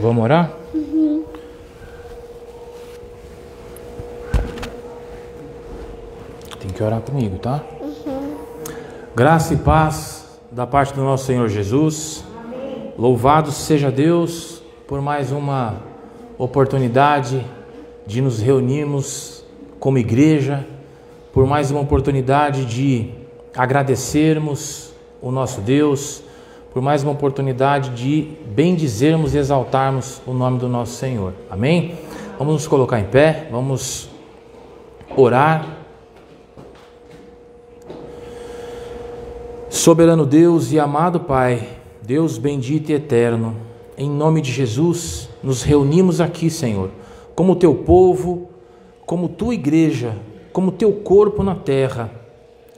Vamos orar? Tem que orar comigo, tá? Graça e paz da parte do nosso Senhor Jesus. Amém. Louvado seja Deus por mais uma oportunidade de nos reunirmos como igreja, por mais uma oportunidade de agradecermos o nosso Deus, por mais uma oportunidade de bendizermos e exaltarmos o nome do nosso Senhor. Amém? Vamos nos colocar em pé, vamos orar. Soberano Deus e amado Pai, Deus bendito e eterno, em nome de Jesus, nos reunimos aqui, Senhor, como teu povo, como tua igreja, como teu corpo na terra.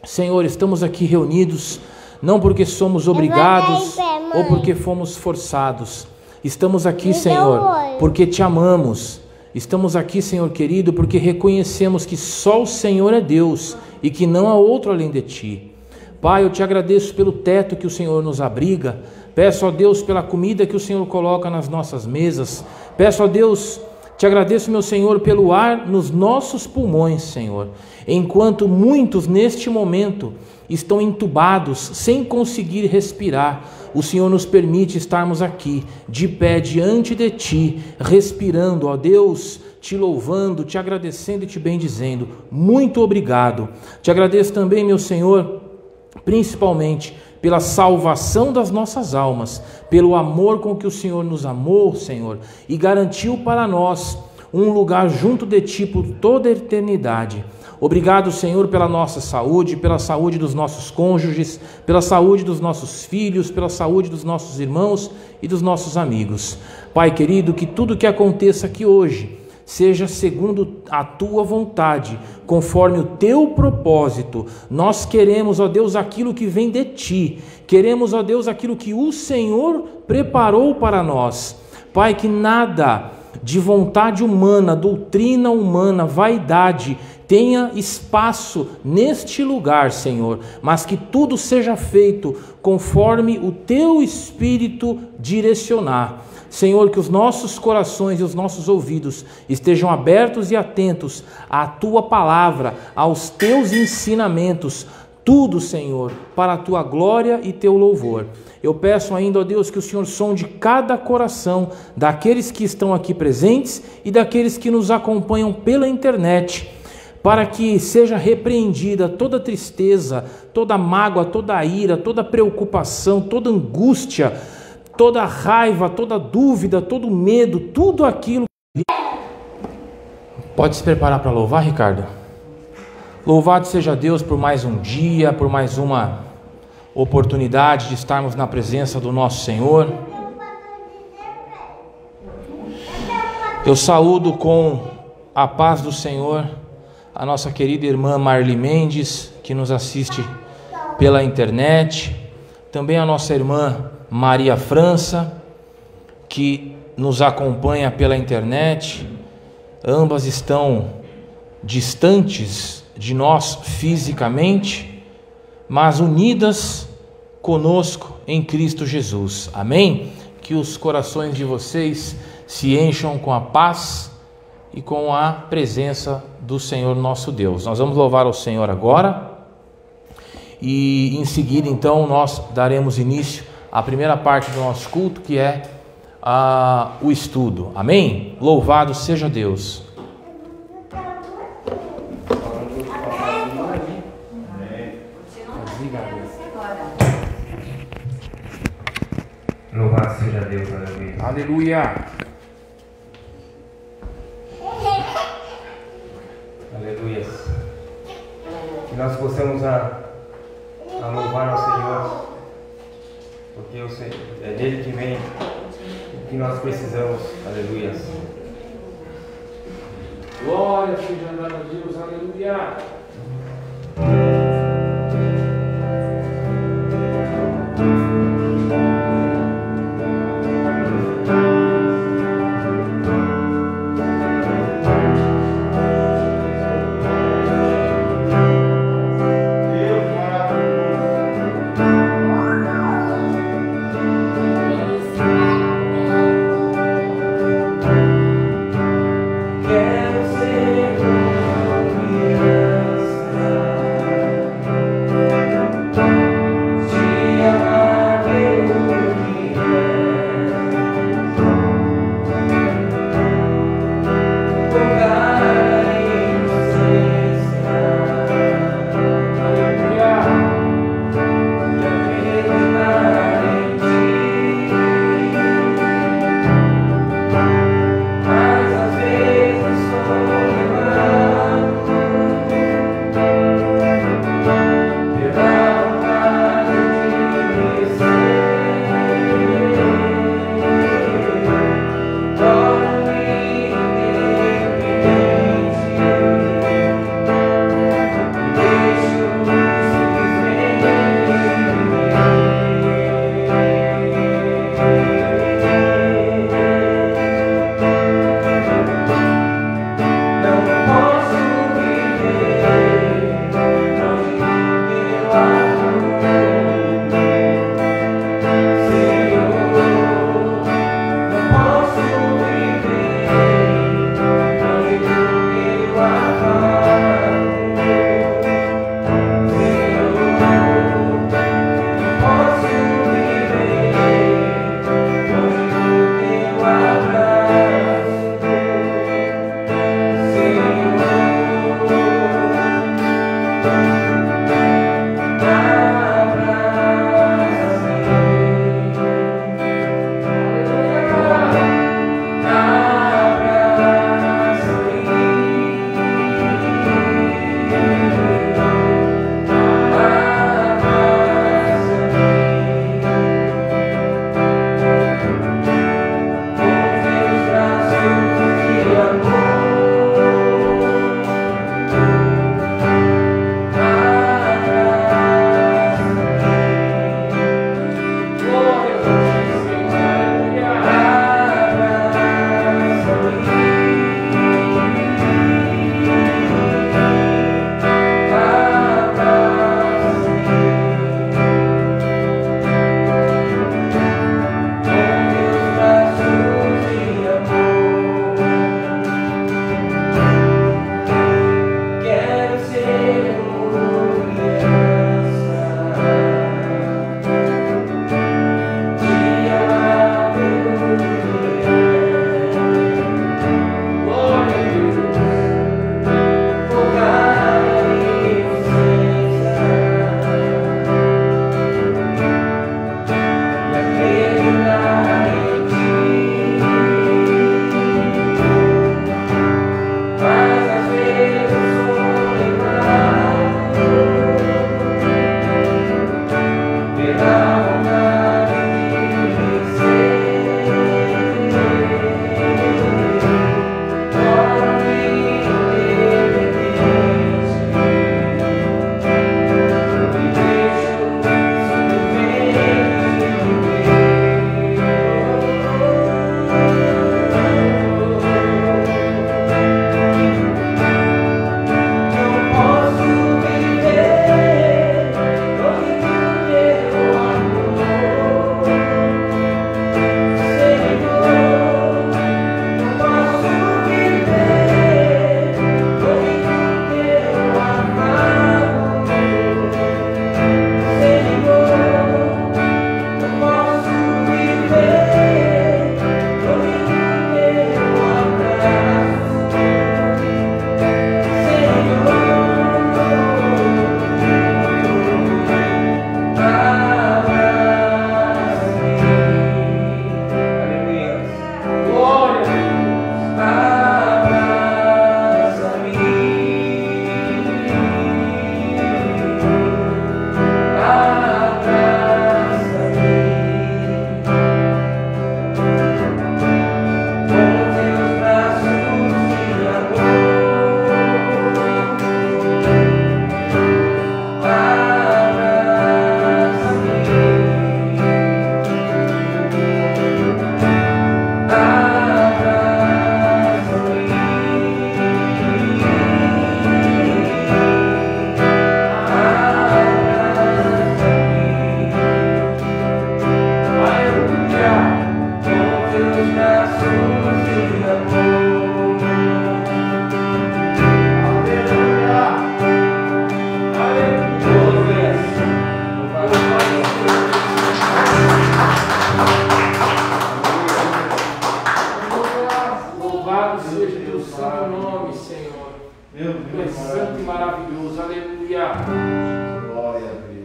Senhor, estamos aqui reunidos não porque somos obrigados ou porque fomos forçados. Estamos aqui, Senhor, porque te amamos. Estamos aqui, Senhor querido, porque reconhecemos que só o Senhor é Deus e que não há outro além de ti. Pai, eu te agradeço pelo teto que o Senhor nos abriga. Peço a Deus pela comida que o Senhor coloca nas nossas mesas. Peço a Deus, te agradeço, meu Senhor, pelo ar nos nossos pulmões, Senhor. Enquanto muitos neste momento estão entubados, sem conseguir respirar, o Senhor nos permite estarmos aqui, de pé diante de ti, respirando, ó Deus, te louvando, te agradecendo e te bendizendo. Muito obrigado. Te agradeço também, meu Senhor, principalmente pela salvação das nossas almas, pelo amor com que o Senhor nos amou, Senhor, e garantiu para nós um lugar junto de ti por toda a eternidade. Obrigado, Senhor, pela nossa saúde, pela saúde dos nossos cônjuges, pela saúde dos nossos filhos, pela saúde dos nossos irmãos e dos nossos amigos. Pai querido, que tudo que aconteça aqui hoje seja segundo a tua vontade, conforme o teu propósito. Nós queremos, ó Deus, aquilo que vem de ti. Queremos, ó Deus, aquilo que o Senhor preparou para nós. Pai, que nada de vontade humana, doutrina humana, vaidade tenha espaço neste lugar, Senhor, mas que tudo seja feito conforme o teu Espírito direcionar. Senhor, que os nossos corações e os nossos ouvidos estejam abertos e atentos à tua palavra, aos teus ensinamentos, tudo, Senhor, para a tua glória e teu louvor. Eu peço ainda, ó Deus, que o Senhor sonde cada coração daqueles que estão aqui presentes e daqueles que nos acompanham pela internet, para que seja repreendida toda tristeza, toda mágoa, toda ira, toda preocupação, toda angústia, toda raiva, toda dúvida, todo medo, tudo aquilo. Pode se preparar para louvar, Ricardo? Louvado seja Deus por mais um dia, por mais uma oportunidade de estarmos na presença do nosso Senhor. Eu saúdo com a paz do Senhor a nossa querida irmã Marli Mendes, que nos assiste pela internet, também a nossa irmã Maria França, que nos acompanha pela internet. Ambas estão distantes de nós fisicamente, mas unidas conosco em Cristo Jesus. Amém? Que os corações de vocês se encham com a paz e com a presença do Senhor nosso Deus. Nós vamos louvar ao Senhor agora e em seguida então nós daremos início à primeira parte do nosso culto, que é o estudo. Amém? Louvado seja Deus. Louvado seja Deus, aleluia. Aleluia. Aleluia. Que nós possamos a louvar ao Senhor, porque é dele que vem o que nós precisamos. Aleluia. Glória seja dada a Deus. Aleluia.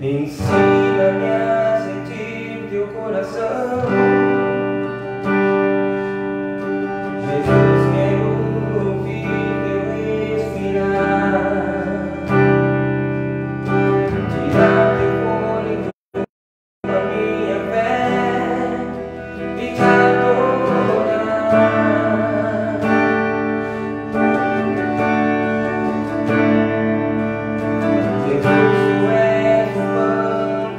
Ensina-me a sentir teu coração, Jesus, quero ouvir teu respirar, tirar teu fôlego da minha fé e te adorar. Jesus, tu és o pão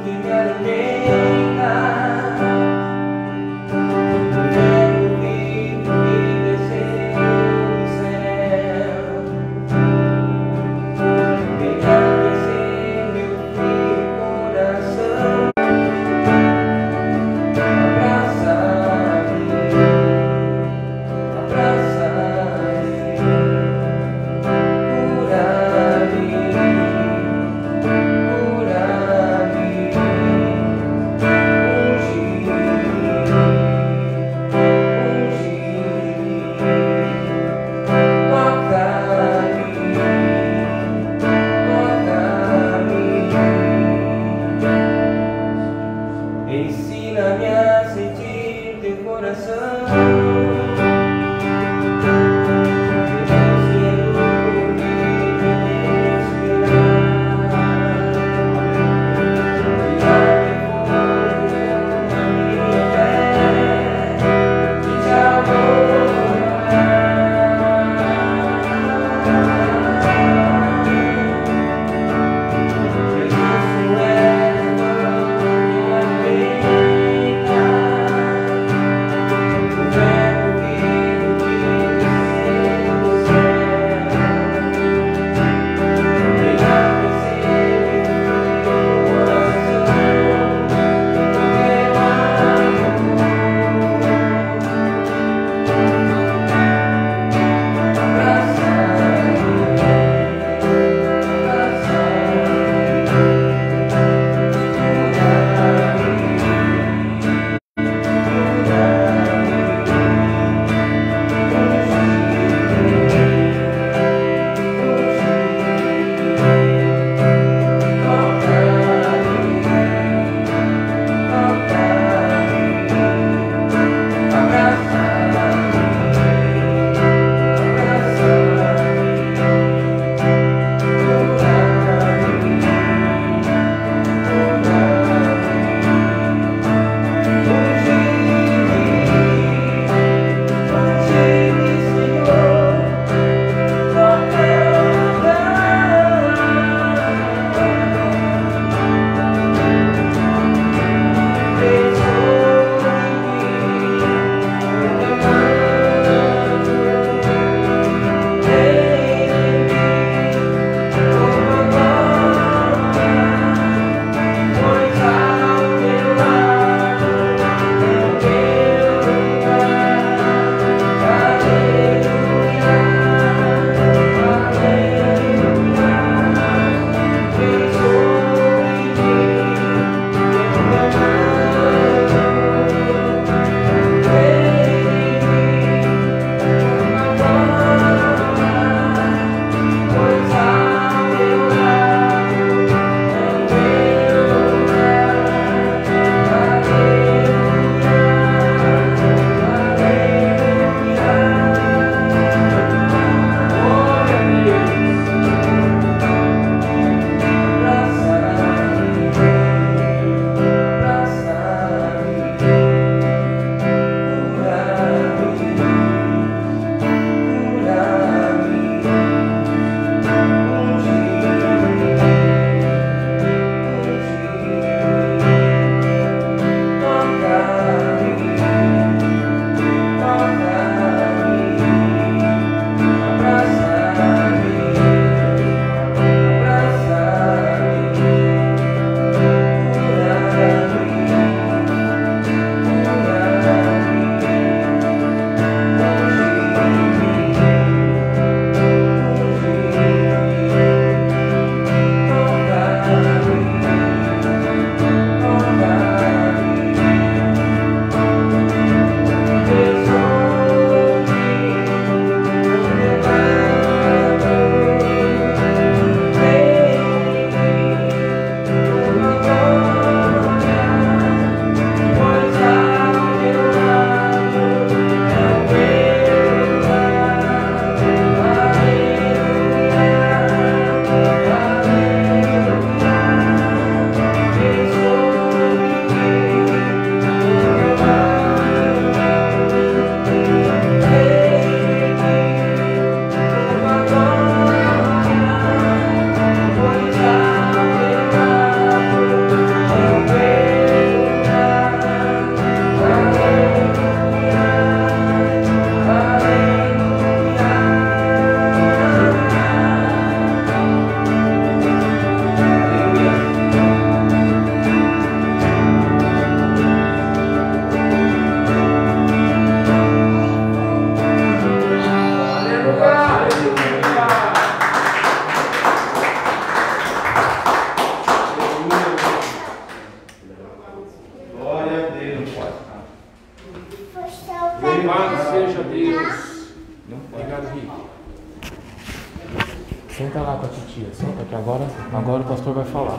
Agora o pastor vai falar.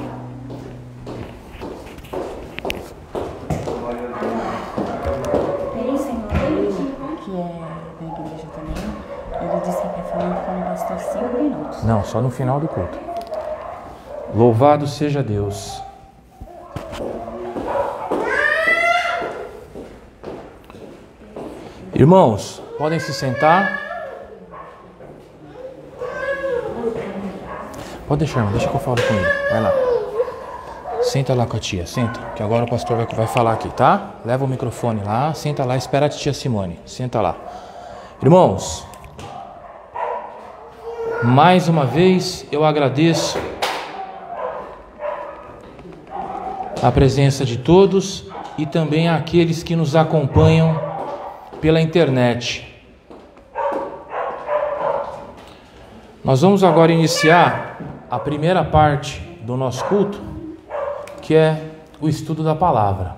Tem senhor que é da igreja também. Ele disse que quer falar com o pastor 5 minutos. Não, só no final do culto. Louvado seja Deus. Irmãos, podem se sentar. Pode deixar, irmão, deixa que eu falo com ele. Vai lá. Senta lá com a tia, senta. Que agora o pastor vai falar aqui, tá? Leva o microfone lá, senta lá, espera a tia Simone. Senta lá. Irmãos, mais uma vez eu agradeço a presença de todos e também àqueles que nos acompanham pela internet. Nós vamos agora iniciar a primeira parte do nosso culto, que é o estudo da palavra.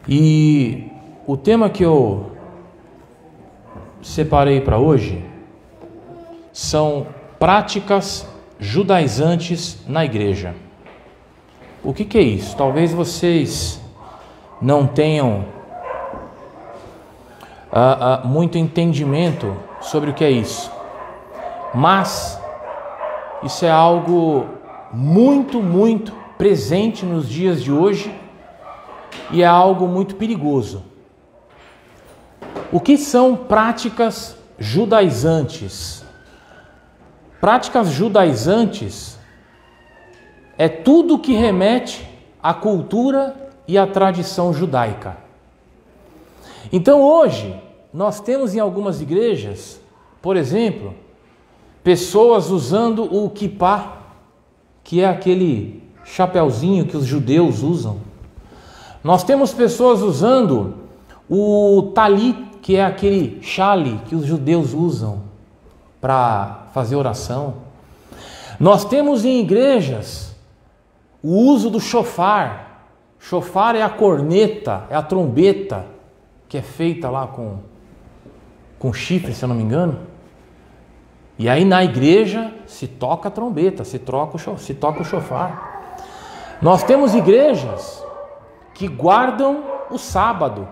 E o tema que eu separei para hoje são práticas judaizantes na igreja. O que é isso? Talvez vocês não tenham muito entendimento sobre o que é isso, mas isso é algo muito, muito presente nos dias de hoje e é algo muito perigoso. O que são práticas judaizantes? Práticas judaizantes é tudo que remete à cultura e à tradição judaica. Então hoje nós temos em algumas igrejas, por exemplo, pessoas usando o kippá, que é aquele chapeuzinho que os judeus usam. Nós temos pessoas usando o talit, que é aquele chale que os judeus usam para fazer oração. Nós temos em igrejas o uso do shofar. Shofar é a corneta, é a trombeta que é feita lá com chifre, se eu não me engano. E aí na igreja se toca a trombeta, se toca o shofar. Nós temos igrejas que guardam o sábado.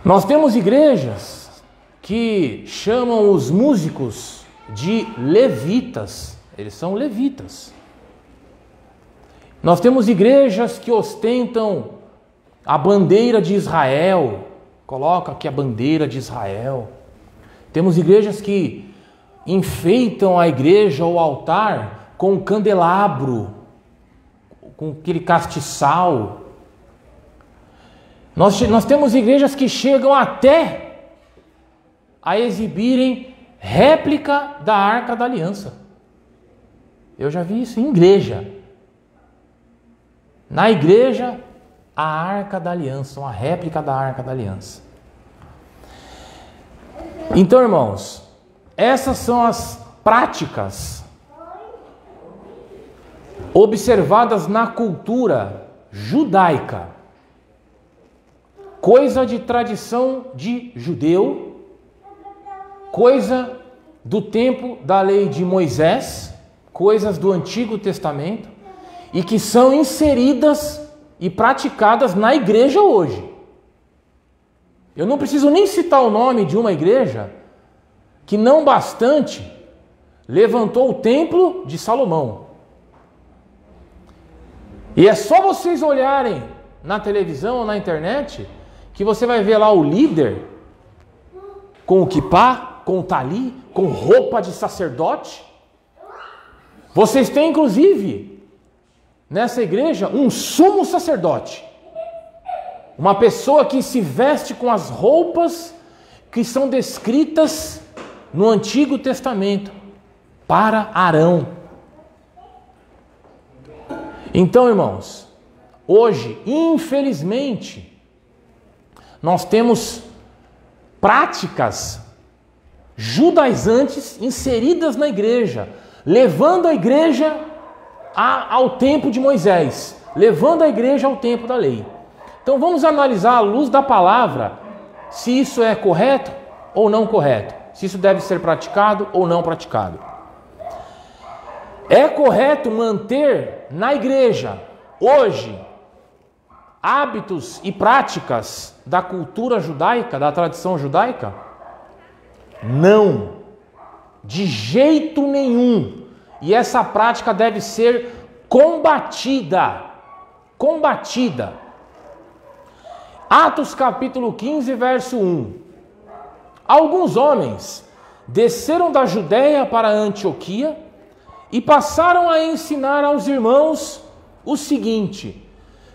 Nós temos igrejas que chamam os músicos de levitas. Eles são levitas. Nós temos igrejas que ostentam a bandeira de Israel. Coloca aqui a bandeira de Israel. Temos igrejas que enfeitam a igreja ou o altar com um candelabro, com aquele castiçal. Nós temos igrejas que chegam até a exibirem réplica da Arca da Aliança. Eu já vi isso em igreja. Na igreja, a Arca da Aliança, uma réplica da Arca da Aliança. Então, irmãos, essas são as práticas observadas na cultura judaica, coisa de tradição de judeu, coisa do tempo da lei de Moisés, coisas do Antigo Testamento, e que são inseridas e praticadas na igreja hoje. Eu não preciso nem citar o nome de uma igreja que, não bastante, levantou o templo de Salomão. E é só vocês olharem na televisão ou na internet que você vai ver lá o líder com o kippá, com o talit, com roupa de sacerdote. Vocês têm, inclusive, nessa igreja, um sumo sacerdote. Uma pessoa que se veste com as roupas que são descritas no Antigo Testamento para Arão. Então, irmãos, hoje, infelizmente, nós temos práticas judaizantes inseridas na igreja, levando a igreja ao tempo de Moisés, levando a igreja ao tempo da lei. Então vamos analisar à luz da palavra se isso é correto ou não correto, se isso deve ser praticado ou não praticado. É correto manter na igreja, hoje, hábitos e práticas da cultura judaica, da tradição judaica? Não, de jeito nenhum. E essa prática deve ser combatida. Combatida. Atos capítulo 15, verso 1. Alguns homens desceram da Judéia para Antioquia e passaram a ensinar aos irmãos o seguinte: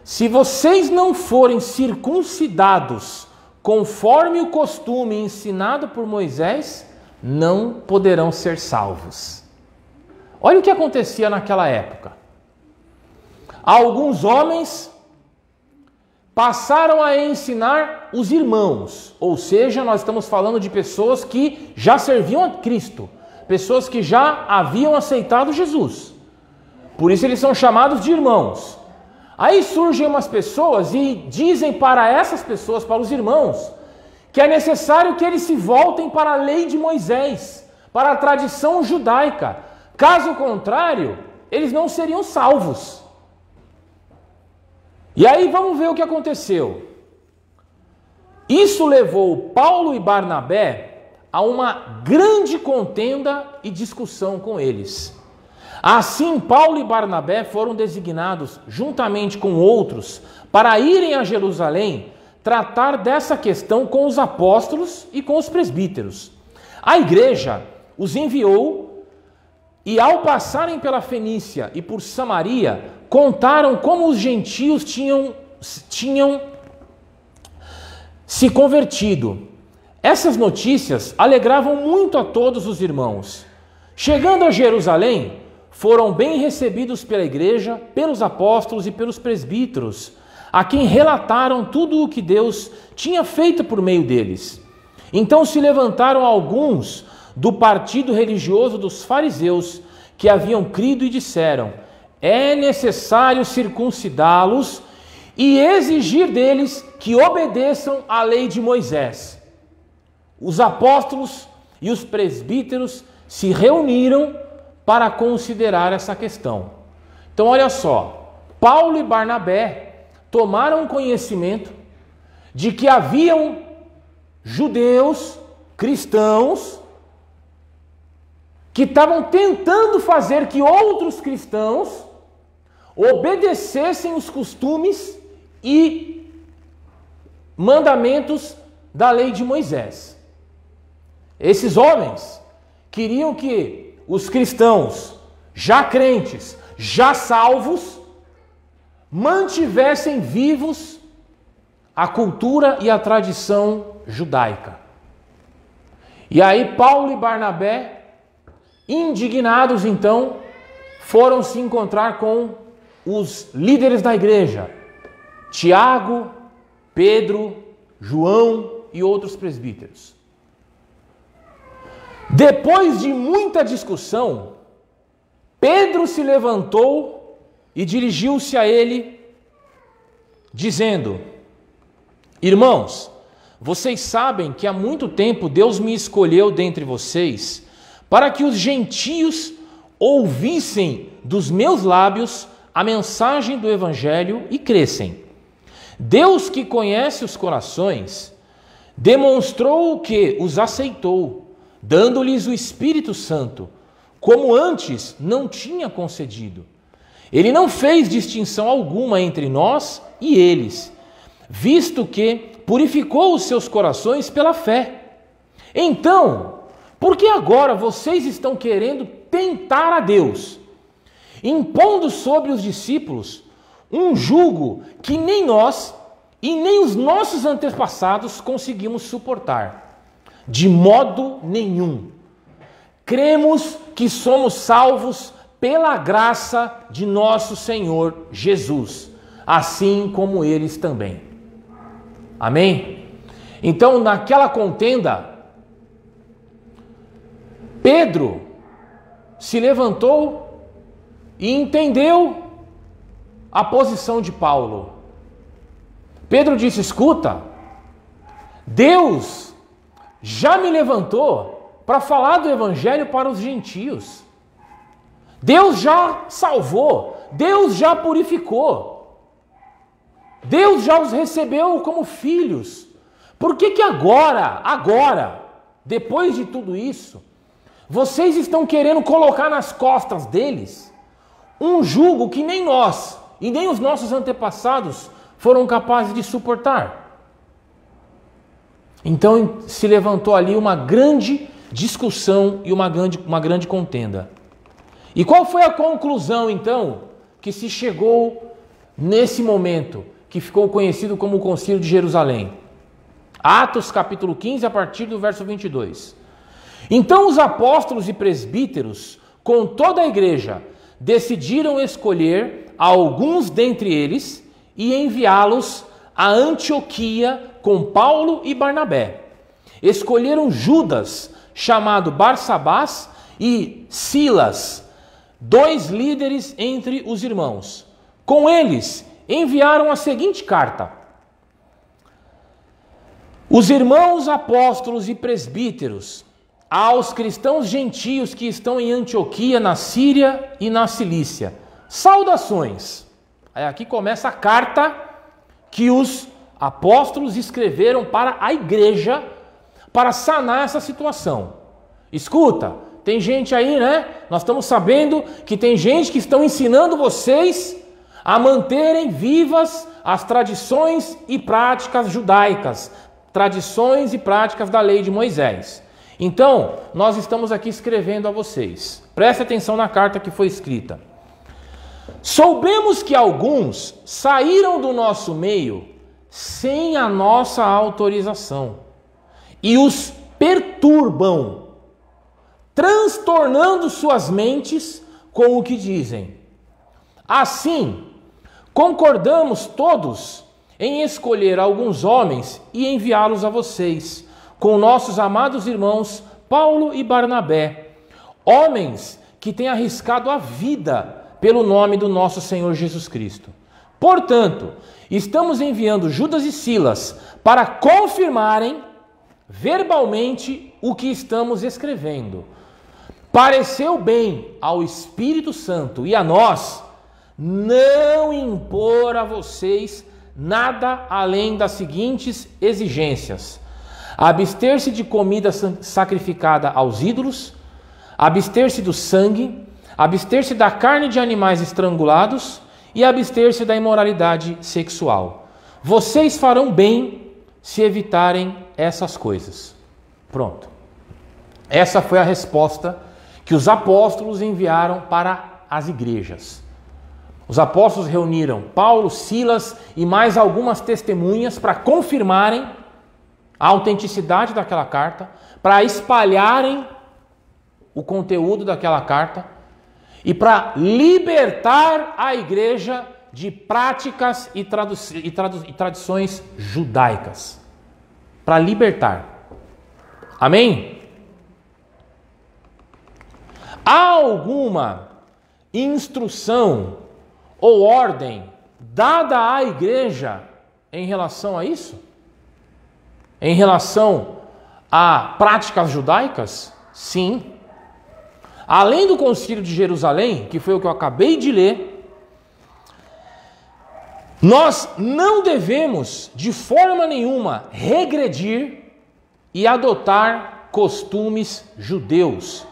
se vocês não forem circuncidados conforme o costume ensinado por Moisés, não poderão ser salvos. Olha o que acontecia naquela época. Alguns homens passaram a ensinar os irmãos, ou seja, nós estamos falando de pessoas que já serviam a Cristo, pessoas que já haviam aceitado Jesus. Por isso eles são chamados de irmãos. Aí surgem umas pessoas e dizem para essas pessoas, para os irmãos, que é necessário que eles se voltem para a lei de Moisés, para a tradição judaica. Caso contrário, eles não seriam salvos. E aí vamos ver o que aconteceu. Isso levou Paulo e Barnabé a uma grande contenda e discussão com eles. Assim, Paulo e Barnabé foram designados, juntamente com outros, para irem a Jerusalém tratar dessa questão com os apóstolos e com os presbíteros. A igreja os enviou e, ao passarem pela Fenícia e por Samaria, contaram como os gentios tinham se convertido. Essas notícias alegravam muito a todos os irmãos. Chegando a Jerusalém, foram bem recebidos pela igreja, pelos apóstolos e pelos presbíteros, a quem relataram tudo o que Deus tinha feito por meio deles. Então se levantaram alguns do partido religioso dos fariseus que haviam crido e disseram: é necessário circuncidá-los e exigir deles que obedeçam à lei de Moisés. Os apóstolos e os presbíteros se reuniram para considerar essa questão. Então olha só, Paulo e Barnabé tomaram conhecimento de que haviam judeus, cristãos, que estavam tentando fazer que outros cristãos obedecessem os costumes e mandamentos da lei de Moisés. Esses homens queriam que os cristãos, já crentes, já salvos, mantivessem vivos a cultura e a tradição judaica. E aí Paulo e Barnabé, indignados então, foram se encontrar com os líderes da igreja, Tiago, Pedro, João e outros presbíteros. Depois de muita discussão, Pedro se levantou e dirigiu-se a ele, dizendo: irmãos, vocês sabem que há muito tempo Deus me escolheu dentre vocês para que os gentios ouvissem dos meus lábios a mensagem do Evangelho e crescem. Deus, que conhece os corações, demonstrou que os aceitou, dando-lhes o Espírito Santo, como antes não tinha concedido. Ele não fez distinção alguma entre nós e eles, visto que purificou os seus corações pela fé. Então, por que agora vocês estão querendo tentar a Deus, impondo sobre os discípulos um jugo que nem nós e nem os nossos antepassados conseguimos suportar? De modo nenhum. Cremos que somos salvos pela graça de nosso Senhor Jesus, assim como eles também. Amém? Então, naquela contenda, Pedro se levantou e entendeu a posição de Paulo. Pedro disse: escuta, Deus já me levantou para falar do Evangelho para os gentios. Deus já salvou, Deus já purificou, Deus já os recebeu como filhos. Por que agora, depois de tudo isso, vocês estão querendo colocar nas costas deles um jugo que nem nós e nem os nossos antepassados foram capazes de suportar? Então se levantou ali uma grande discussão e uma grande contenda. E qual foi a conclusão então que se chegou nesse momento, que ficou conhecido como o Concílio de Jerusalém? Atos capítulo 15, a partir do verso 22. Então os apóstolos e presbíteros, com toda a igreja, decidiram escolher alguns dentre eles e enviá-los a Antioquia com Paulo e Barnabé. Escolheram Judas, chamado Barsabás, e Silas, 2 líderes entre os irmãos. Com eles enviaram a seguinte carta: os irmãos apóstolos e presbíteros, aos cristãos gentios que estão em Antioquia, na Síria e na Cilícia, saudações. Aí aqui começa a carta que os apóstolos escreveram para a igreja para sanar essa situação. Escuta, tem gente aí, né? Nós estamos sabendo que tem gente que estão ensinando vocês a manterem vivas as tradições e práticas judaicas, tradições e práticas da lei de Moisés. Então, nós estamos aqui escrevendo a vocês. Preste atenção na carta que foi escrita. Soubemos que alguns saíram do nosso meio sem a nossa autorização e os perturbam, transtornando suas mentes com o que dizem. Assim, concordamos todos em escolher alguns homens e enviá-los a vocês, com nossos amados irmãos Paulo e Barnabé, homens que têm arriscado a vida pelo nome do nosso Senhor Jesus Cristo. Portanto, estamos enviando Judas e Silas para confirmarem verbalmente o que estamos escrevendo. Pareceu bem ao Espírito Santo e a nós não impor a vocês nada além das seguintes exigências: abster-se de comida sacrificada aos ídolos, abster-se do sangue, abster-se da carne de animais estrangulados e abster-se da imoralidade sexual. Vocês farão bem se evitarem essas coisas. Pronto. Essa foi a resposta que os apóstolos enviaram para as igrejas. Os apóstolos reuniram Paulo, Silas e mais algumas testemunhas para confirmarem a autenticidade daquela carta, para espalharem o conteúdo daquela carta e para libertar a igreja de práticas e tradições judaicas. Para libertar. Amém? Há alguma instrução ou ordem dada à igreja em relação a isso? Em relação a práticas judaicas? Sim. Além do Concílio de Jerusalém, que foi o que eu acabei de ler, nós não devemos de forma nenhuma regredir e adotar costumes judeus.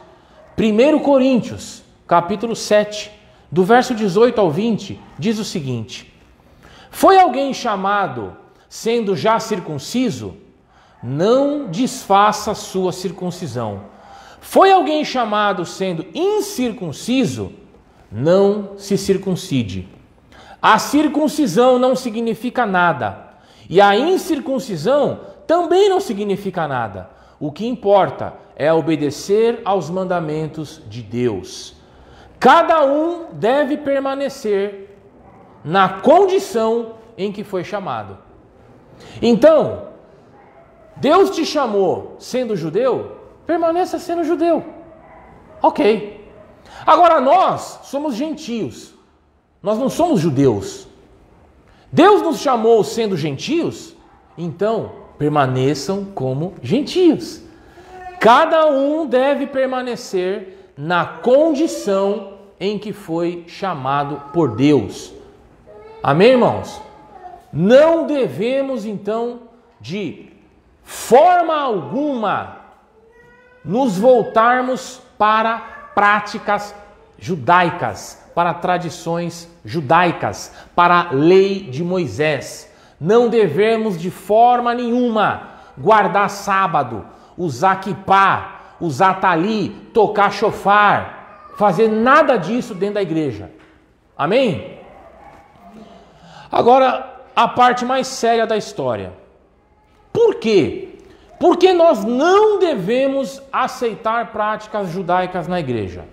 1 Coríntios, capítulo 7, do verso 18 ao 20, diz o seguinte: foi alguém chamado sendo já circunciso? Não desfaça sua circuncisão. Foi alguém chamado sendo incircunciso? Não se circuncide. A circuncisão não significa nada, e a incircuncisão também não significa nada. O que importa é obedecer aos mandamentos de Deus. Cada um deve permanecer na condição em que foi chamado. Então, Deus te chamou sendo judeu, permaneça sendo judeu. Ok. Agora nós somos gentios. Nós não somos judeus. Deus nos chamou sendo gentios, então permaneçam como gentios. Cada um deve permanecer na condição em que foi chamado por Deus. Amém, irmãos? Não devemos, então, de forma alguma, nos voltarmos para práticas judaicas, para tradições judaicas, para a lei de Moisés. Não devemos de forma nenhuma guardar sábado, usar quipá, usar tali, tocar chofar, fazer nada disso dentro da igreja. Amém? Agora, a parte mais séria da história. Por quê? Porque nós não devemos aceitar práticas judaicas na igreja.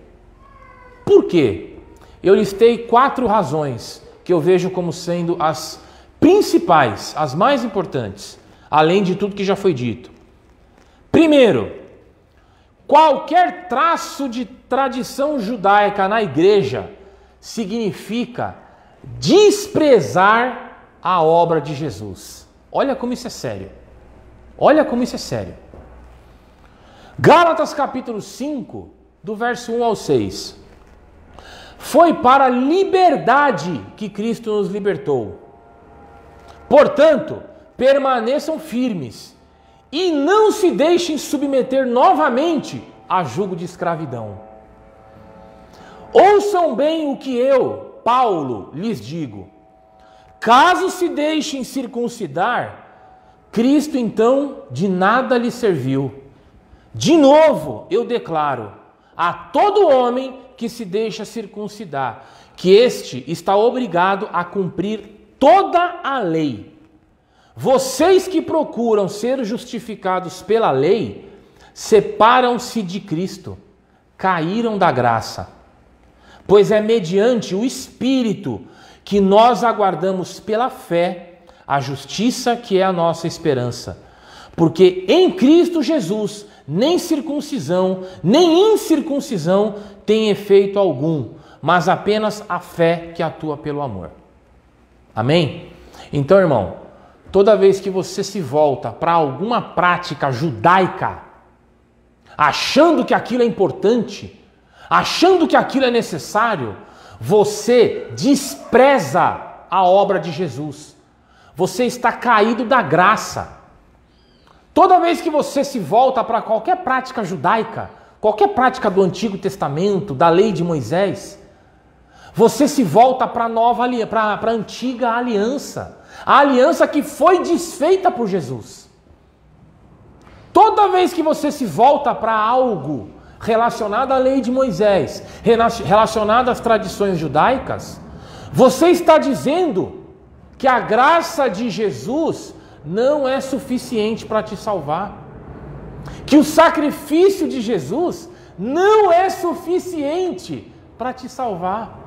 Por quê? Eu listei 4 razões que eu vejo como sendo as principais, as mais importantes, além de tudo que já foi dito. Primeiro, qualquer traço de tradição judaica na igreja significa desprezar a obra de Jesus. Olha como isso é sério. Olha como isso é sério. Gálatas capítulo 5, do verso 1 ao 6. Foi para a liberdade que Cristo nos libertou. Portanto, permaneçam firmes e não se deixem submeter novamente a jugo de escravidão. Ouçam bem o que eu, Paulo, lhes digo. Caso se deixem circuncidar, Cristo então de nada lhe serviu. De novo, eu declaro a todo homem que se deixa circuncidar, que este está obrigado a cumprir toda a lei. Vocês que procuram ser justificados pela lei, separam-se de Cristo, caíram da graça. Pois é mediante o Espírito que nós aguardamos pela fé a justiça que é a nossa esperança. Porque em Cristo Jesus nem circuncisão, nem incircuncisão tem efeito algum, mas apenas a fé que atua pelo amor. Amém? Então, irmão, toda vez que você se volta para alguma prática judaica, achando que aquilo é importante, achando que aquilo é necessário, você despreza a obra de Jesus. Você está caído da graça. Toda vez que você se volta para qualquer prática judaica, qualquer prática do Antigo Testamento, da lei de Moisés, você se volta para a antiga aliança. A aliança que foi desfeita por Jesus. Toda vez que você se volta para algo relacionado à lei de Moisés, relacionado às tradições judaicas, você está dizendo que a graça de Jesus não é suficiente para te salvar. Que o sacrifício de Jesus não é suficiente para te salvar.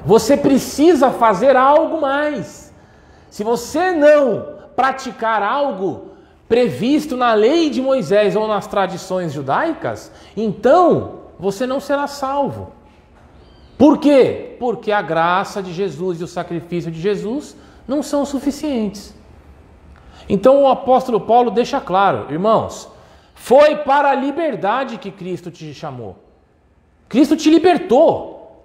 Você precisa fazer algo mais. Se você não praticar algo previsto na lei de Moisés ou nas tradições judaicas, então você não será salvo. Por quê? Porque a graça de Jesus e o sacrifício de Jesus não são suficientes. Então o apóstolo Paulo deixa claro, irmãos, foi para a liberdade que Cristo te chamou. Cristo te libertou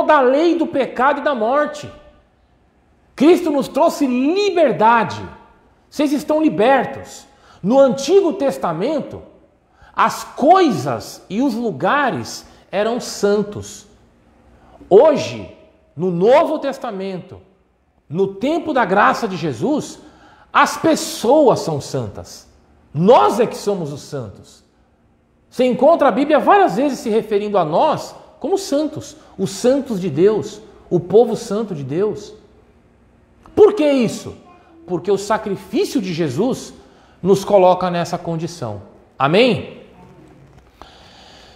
da lei do pecado e da morte. Cristo nos trouxe liberdade. Vocês estão libertos. No Antigo Testamento, as coisas e os lugares eram santos. Hoje, no Novo Testamento, no tempo da graça de Jesus, as pessoas são santas. Nós é que somos os santos. Você encontra a Bíblia várias vezes se referindo a nós como santos. Os santos de Deus, o povo santo de Deus. Por que isso? Porque o sacrifício de Jesus nos coloca nessa condição. Amém?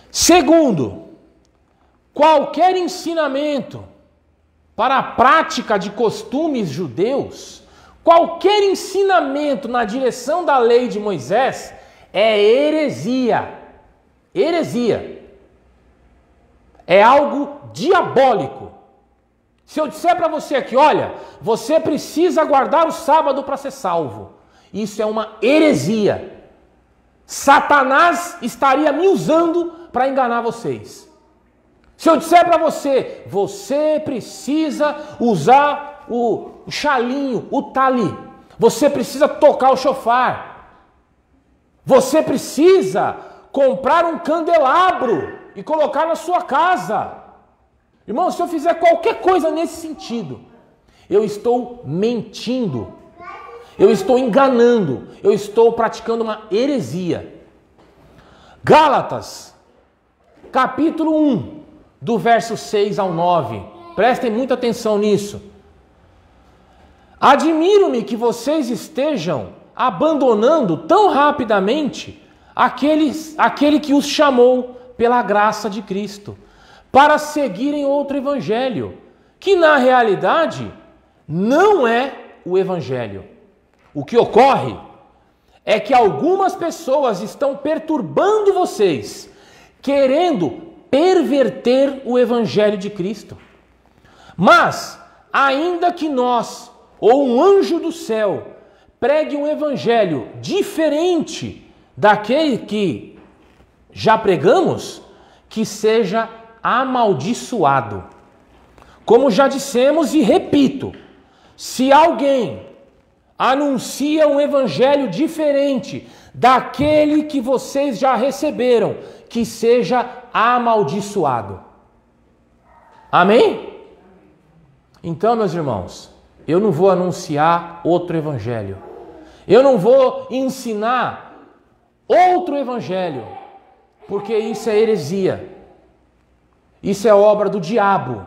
Segundo, qualquer ensinamento para a prática de costumes judeus, qualquer ensinamento na direção da lei de Moisés é heresia. Heresia. É algo diabólico. Se eu disser para você aqui, olha, você precisa guardar o sábado para ser salvo. Isso é uma heresia. Satanás estaria me usando para enganar vocês. Se eu disser para você, você precisa usar o chalinho, o tali, você precisa tocar o chofar, você precisa comprar um candelabro e colocar na sua casa. Irmão, se eu fizer qualquer coisa nesse sentido, eu estou mentindo, eu estou enganando, eu estou praticando uma heresia. Gálatas, capítulo 1, do verso 6 ao 9. Prestem muita atenção nisso. Admiro-me que vocês estejam abandonando tão rapidamente aquele que os chamou pela graça de Cristo, para seguirem outro evangelho, que na realidade não é o evangelho. O que ocorre é que algumas pessoas estão perturbando vocês, querendo perverter o evangelho de Cristo. Mas, ainda que nós, ou um anjo do céu, pregue um evangelho diferente daquele que já pregamos, que seja amaldiçoado. Como já dissemos e repito, se alguém anuncia um evangelho diferente daquele que vocês já receberam, que seja amaldiçoado. Amém? Então, meus irmãos, eu não vou anunciar outro evangelho. Eu não vou ensinar outro evangelho, porque isso é heresia. Isso é obra do diabo.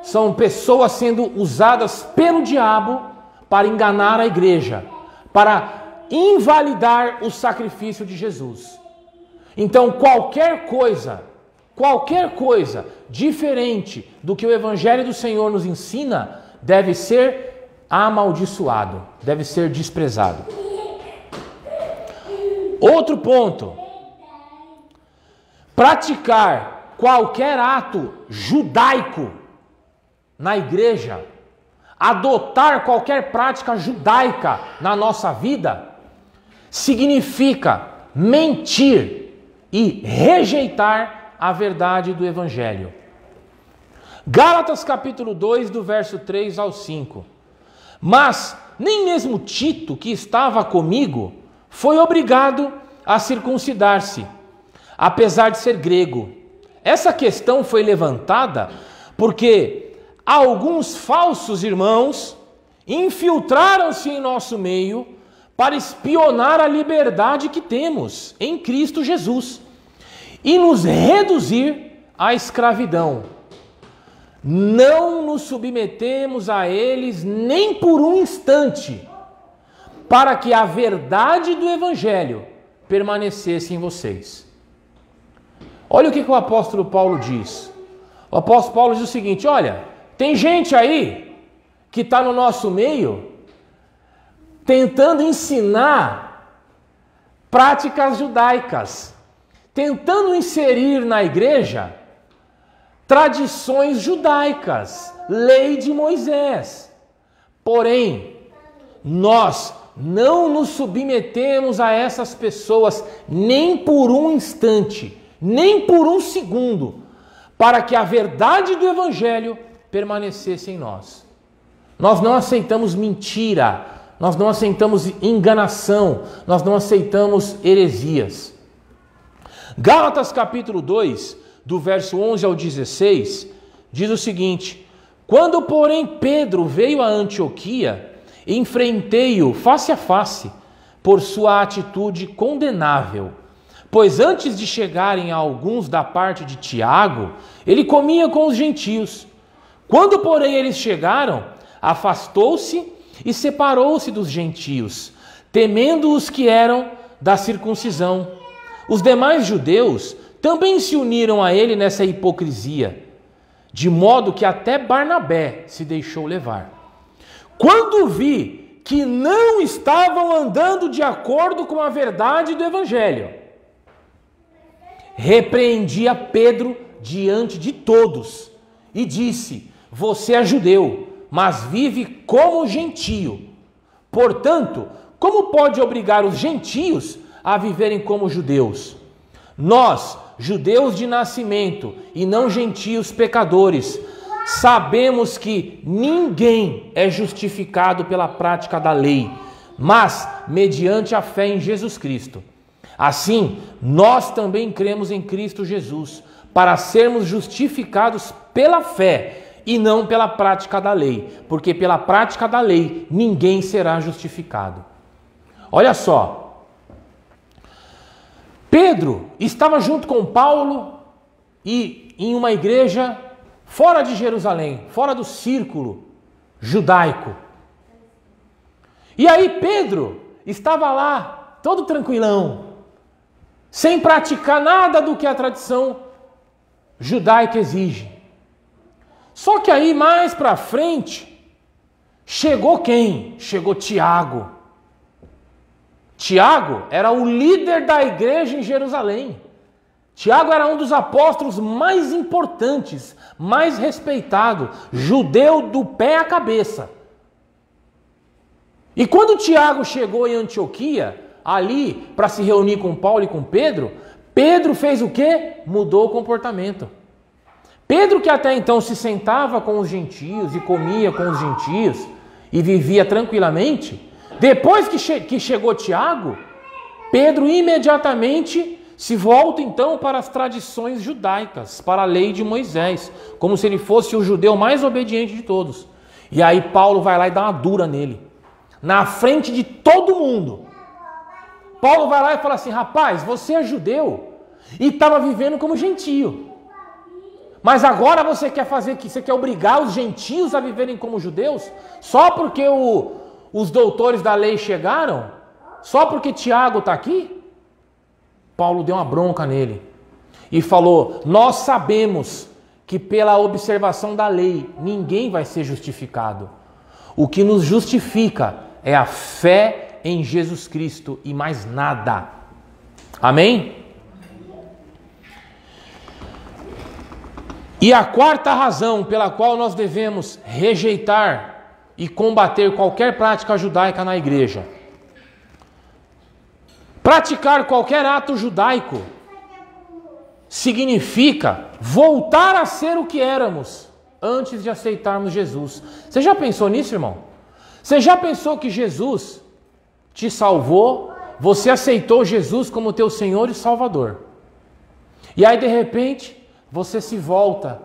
São pessoas sendo usadas pelo diabo para enganar a igreja, para invalidar o sacrifício de Jesus. Então, qualquer coisa diferente do que o evangelho do Senhor nos ensina, deve ser amaldiçoado, deve ser desprezado. Outro ponto: praticar qualquer ato judaico na igreja, adotar qualquer prática judaica na nossa vida, significa mentir e rejeitar a verdade do evangelho. Gálatas capítulo 2, do verso 3 ao 5. Mas nem mesmo Tito, que estava comigo, foi obrigado a circuncidar-se, apesar de ser grego. Essa questão foi levantada porque alguns falsos irmãos infiltraram-se em nosso meio para espionar a liberdade que temos em Cristo Jesus e nos reduzir à escravidão. Não nos submetemos a eles nem por um instante, para que a verdade do Evangelho permanecesse em vocês. Olha o que o apóstolo Paulo diz. O apóstolo Paulo diz o seguinte: olha, tem gente aí que está no nosso meio tentando ensinar práticas judaicas, tentando inserir na igreja tradições judaicas, lei de Moisés. Porém, nós não nos submetemos a essas pessoas nem por um instante, nem por um segundo, para que a verdade do Evangelho permanecesse em nós. Nós não aceitamos mentira, nós não aceitamos enganação, nós não aceitamos heresias. Gálatas capítulo 2, do verso 11 ao 16, diz o seguinte: quando, porém, Pedro veio a Antioquia, enfrentei-o face a face por sua atitude condenável, pois antes de chegarem alguns da parte de Tiago, ele comia com os gentios. Quando, porém, eles chegaram, afastou-se e separou-se dos gentios, temendo os que eram da circuncisão. Os demais judeus também se uniram a ele nessa hipocrisia, de modo que até Barnabé se deixou levar. Quando vi que não estavam andando de acordo com a verdade do Evangelho, repreendi a Pedro diante de todos e disse: você é judeu, mas vive como gentio. Portanto, como pode obrigar os gentios a viverem como judeus? Nós judeus de nascimento e não gentios pecadores, sabemos que ninguém é justificado pela prática da lei, mas mediante a fé em Jesus Cristo. Assim, nós também cremos em Cristo Jesus, para sermos justificados pela fé e não pela prática da lei, porque pela prática da lei ninguém será justificado. Olha só, Pedro estava junto com Paulo e em uma igreja fora de Jerusalém, fora do círculo judaico. E aí Pedro estava lá, todo tranquilão, sem praticar nada do que a tradição judaica exige. Só que aí mais para frente, chegou quem? Chegou Tiago. Tiago era o líder da igreja em Jerusalém. Tiago era um dos apóstolos mais importantes, mais respeitado, judeu do pé à cabeça. E quando Tiago chegou em Antioquia, ali para se reunir com Paulo e com Pedro, Pedro fez o quê? Mudou o comportamento. Pedro, que até então se sentava com os gentios e comia com os gentios e vivia tranquilamente, depois que chegou Tiago, Pedro imediatamente se volta então para as tradições judaicas, para a lei de Moisés, como se ele fosse o judeu mais obediente de todos. E aí Paulo vai lá e dá uma dura nele, na frente de todo mundo. Paulo vai lá e fala assim: rapaz, você é judeu e estava vivendo como gentio. Mas agora você quer obrigar os gentios a viverem como judeus? Só porque os doutores da lei chegaram? Só porque Tiago está aqui? Paulo deu uma bronca nele e falou: nós sabemos que pela observação da lei ninguém vai ser justificado. O que nos justifica é a fé em Jesus Cristo e mais nada. Amém? E a quarta razão pela qual nós devemos rejeitar e combater qualquer prática judaica na igreja. Praticar qualquer ato judaico significa voltar a ser o que éramos antes de aceitarmos Jesus. Você já pensou nisso, irmão? Você já pensou que Jesus te salvou? Você aceitou Jesus como teu Senhor e Salvador. E aí, de repente, você se volta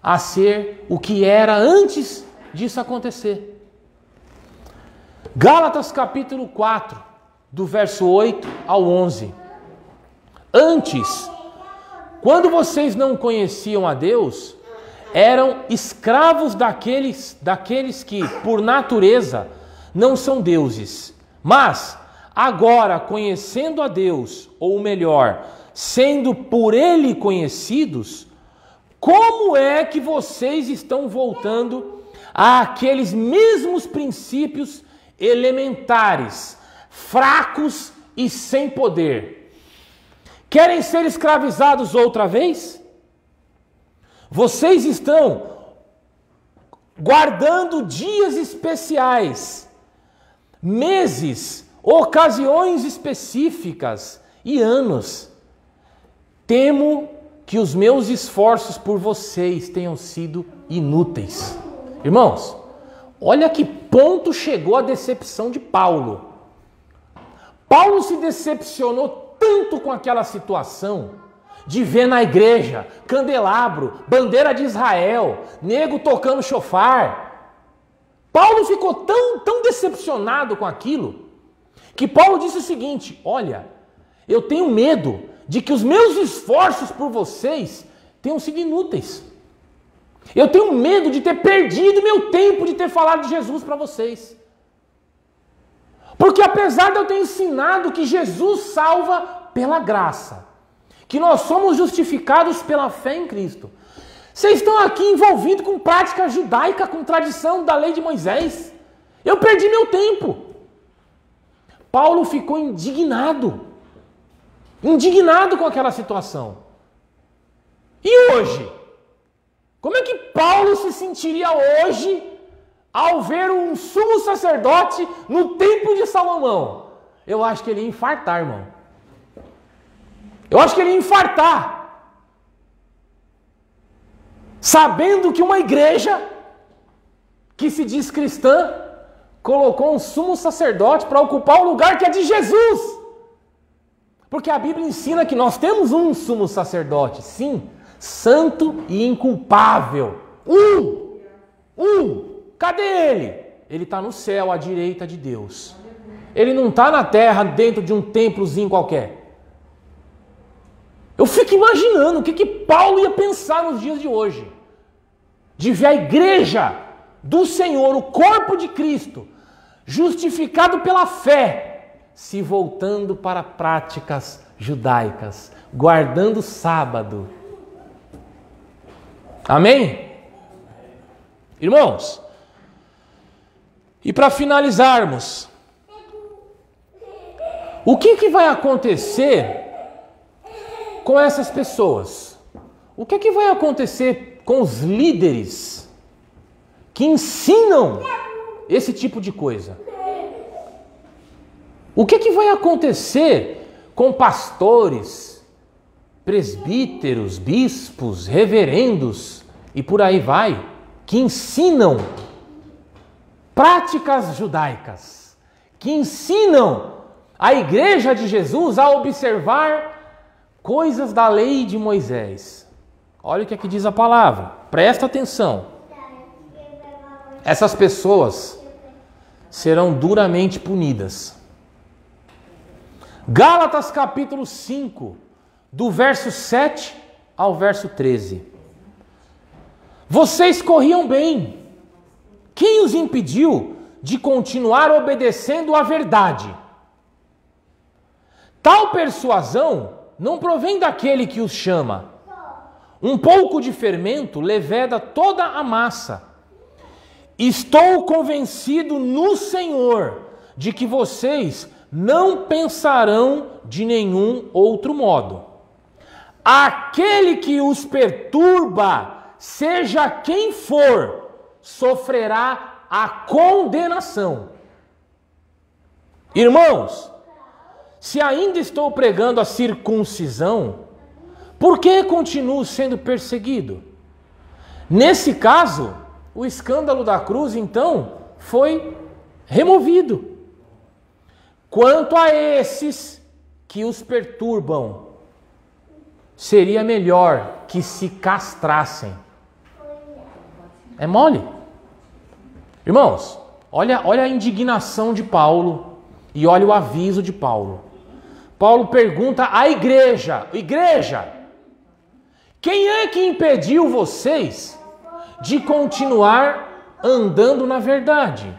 a ser o que era antes disso acontecer. Gálatas capítulo 4, do verso 8 ao 11. Antes, quando vocês não conheciam a Deus, eram escravos daqueles que, por natureza, não são deuses. Mas, agora, conhecendo a Deus, ou melhor, sendo por Ele conhecidos, como é que vocês estão voltando àqueles mesmos princípios elementares, fracos e sem poder? Querem ser escravizados outra vez? Vocês estão guardando dias especiais, meses, ocasiões específicas e anos. Temo que os meus esforços por vocês tenham sido inúteis. Irmãos, olha que ponto chegou a decepção de Paulo. Paulo se decepcionou tanto com aquela situação de ver na igreja candelabro, bandeira de Israel, nego tocando chofar. Paulo ficou tão decepcionado com aquilo que Paulo disse o seguinte: olha, eu tenho medo de que os meus esforços por vocês tenham sido inúteis. Eu tenho medo de ter perdido meu tempo de ter falado de Jesus para vocês. Porque apesar de eu ter ensinado que Jesus salva pela graça, que nós somos justificados pela fé em Cristo, vocês estão aqui envolvidos com prática judaica, com tradição da lei de Moisés. Eu perdi meu tempo. Paulo ficou indignado com aquela situação. E hoje? Como é que Paulo se sentiria hoje ao ver um sumo sacerdote no templo de Salomão? Eu acho que ele ia infartar, irmão. Eu acho que ele ia infartar, sabendo que uma igreja que se diz cristã colocou um sumo sacerdote para ocupar o lugar que é de Jesus. Porque a Bíblia ensina que nós temos um sumo sacerdote, sim, santo e inculpável. Cadê ele? Ele está no céu, à direita de Deus. Ele não está na terra, dentro de um templozinho qualquer. Eu fico imaginando o que Paulo ia pensar nos dias de hoje. De ver a igreja do Senhor, o corpo de Cristo, justificado pela fé, se voltando para práticas judaicas, guardando o sábado. Amém? Irmãos, e para finalizarmos, o que vai acontecer com essas pessoas? O que vai acontecer com os líderes que ensinam esse tipo de coisa? O que vai acontecer com pastores, presbíteros, bispos, reverendos e por aí vai, que ensinam práticas judaicas, que ensinam a igreja de Jesus a observar coisas da lei de Moisés? Olha o que aqui diz a palavra, presta atenção. Essas pessoas serão duramente punidas. Gálatas capítulo 5, do verso 7 ao verso 13. Vocês corriam bem. Quem os impediu de continuar obedecendo à verdade? Tal persuasão não provém daquele que os chama. Um pouco de fermento leveda toda a massa. Estou convencido no Senhor de que vocês não pensarão de nenhum outro modo. Aquele que os perturba, seja quem for, sofrerá a condenação. Irmãos, se ainda estou pregando a circuncisão, por que continuo sendo perseguido? Nesse caso, o escândalo da cruz, então, foi removido. Quanto a esses que os perturbam, seria melhor que se castrassem. É mole? Irmãos, olha a indignação de Paulo e olha o aviso de Paulo. Paulo pergunta à igreja: igreja, quem é que impediu vocês de continuar andando na verdade?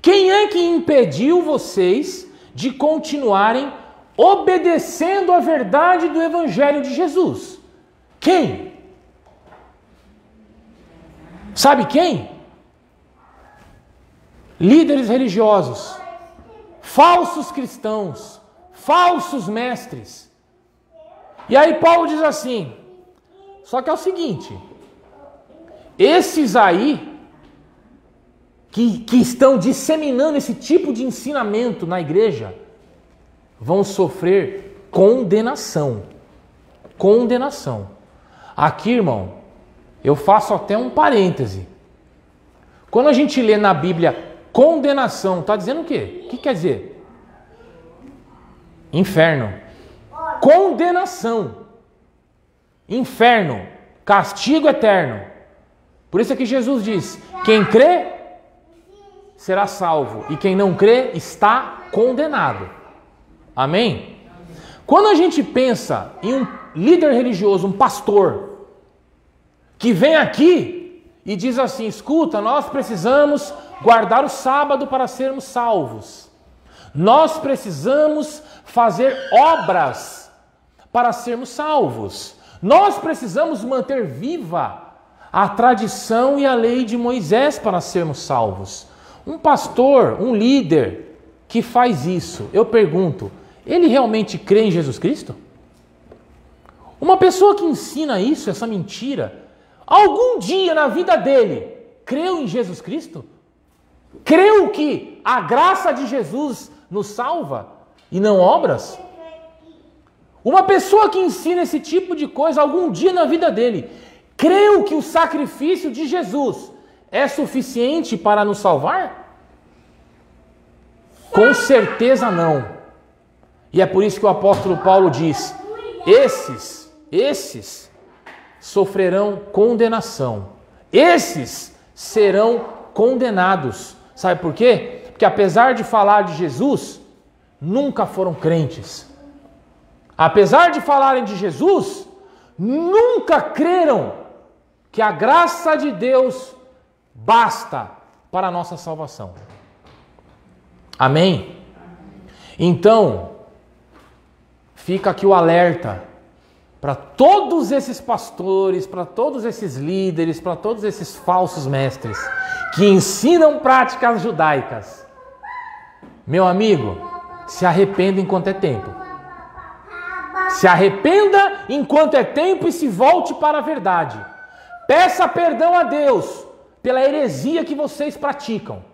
Quem é que impediu vocês de continuarem obedecendo a verdade do Evangelho de Jesus? Quem? Sabe quem? Líderes religiosos, falsos cristãos, falsos mestres. E aí Paulo diz assim, só que é o seguinte, esses aí que estão disseminando esse tipo de ensinamento na igreja vão sofrer condenação. Condenação. Aqui, irmão, eu faço até um parêntese. Quando a gente lê na Bíblia condenação, está dizendo o quê? O que quer dizer? Inferno. Condenação. Inferno. Castigo eterno. Por isso é que Jesus diz, quem crê será salvo, e quem não crê está condenado. Amém? Quando a gente pensa em um líder religioso, um pastor, que vem aqui e diz assim, escuta, nós precisamos guardar o sábado para sermos salvos. Nós precisamos fazer obras para sermos salvos. Nós precisamos manter viva a tradição e a lei de Moisés para sermos salvos. Um pastor, um líder que faz isso, eu pergunto, ele realmente crê em Jesus Cristo? Uma pessoa que ensina isso, essa mentira, algum dia na vida dele, creu em Jesus Cristo? Creu que a graça de Jesus nos salva e não obras? Uma pessoa que ensina esse tipo de coisa algum dia na vida dele, creu que o sacrifício de Jesus é suficiente para nos salvar? Com certeza não. E é por isso que o apóstolo Paulo diz: esses sofrerão condenação. Esses serão condenados. Sabe por quê? Porque apesar de falar de Jesus, nunca foram crentes. Apesar de falarem de Jesus, nunca creram que a graça de Deus basta para a nossa salvação. Amém? Então, fica aqui o alerta para todos esses pastores, para todos esses líderes, para todos esses falsos mestres que ensinam práticas judaicas. Meu amigo, se arrependa enquanto é tempo. Se arrependa enquanto é tempo e se volte para a verdade. Peça perdão a Deus pela heresia que vocês praticam,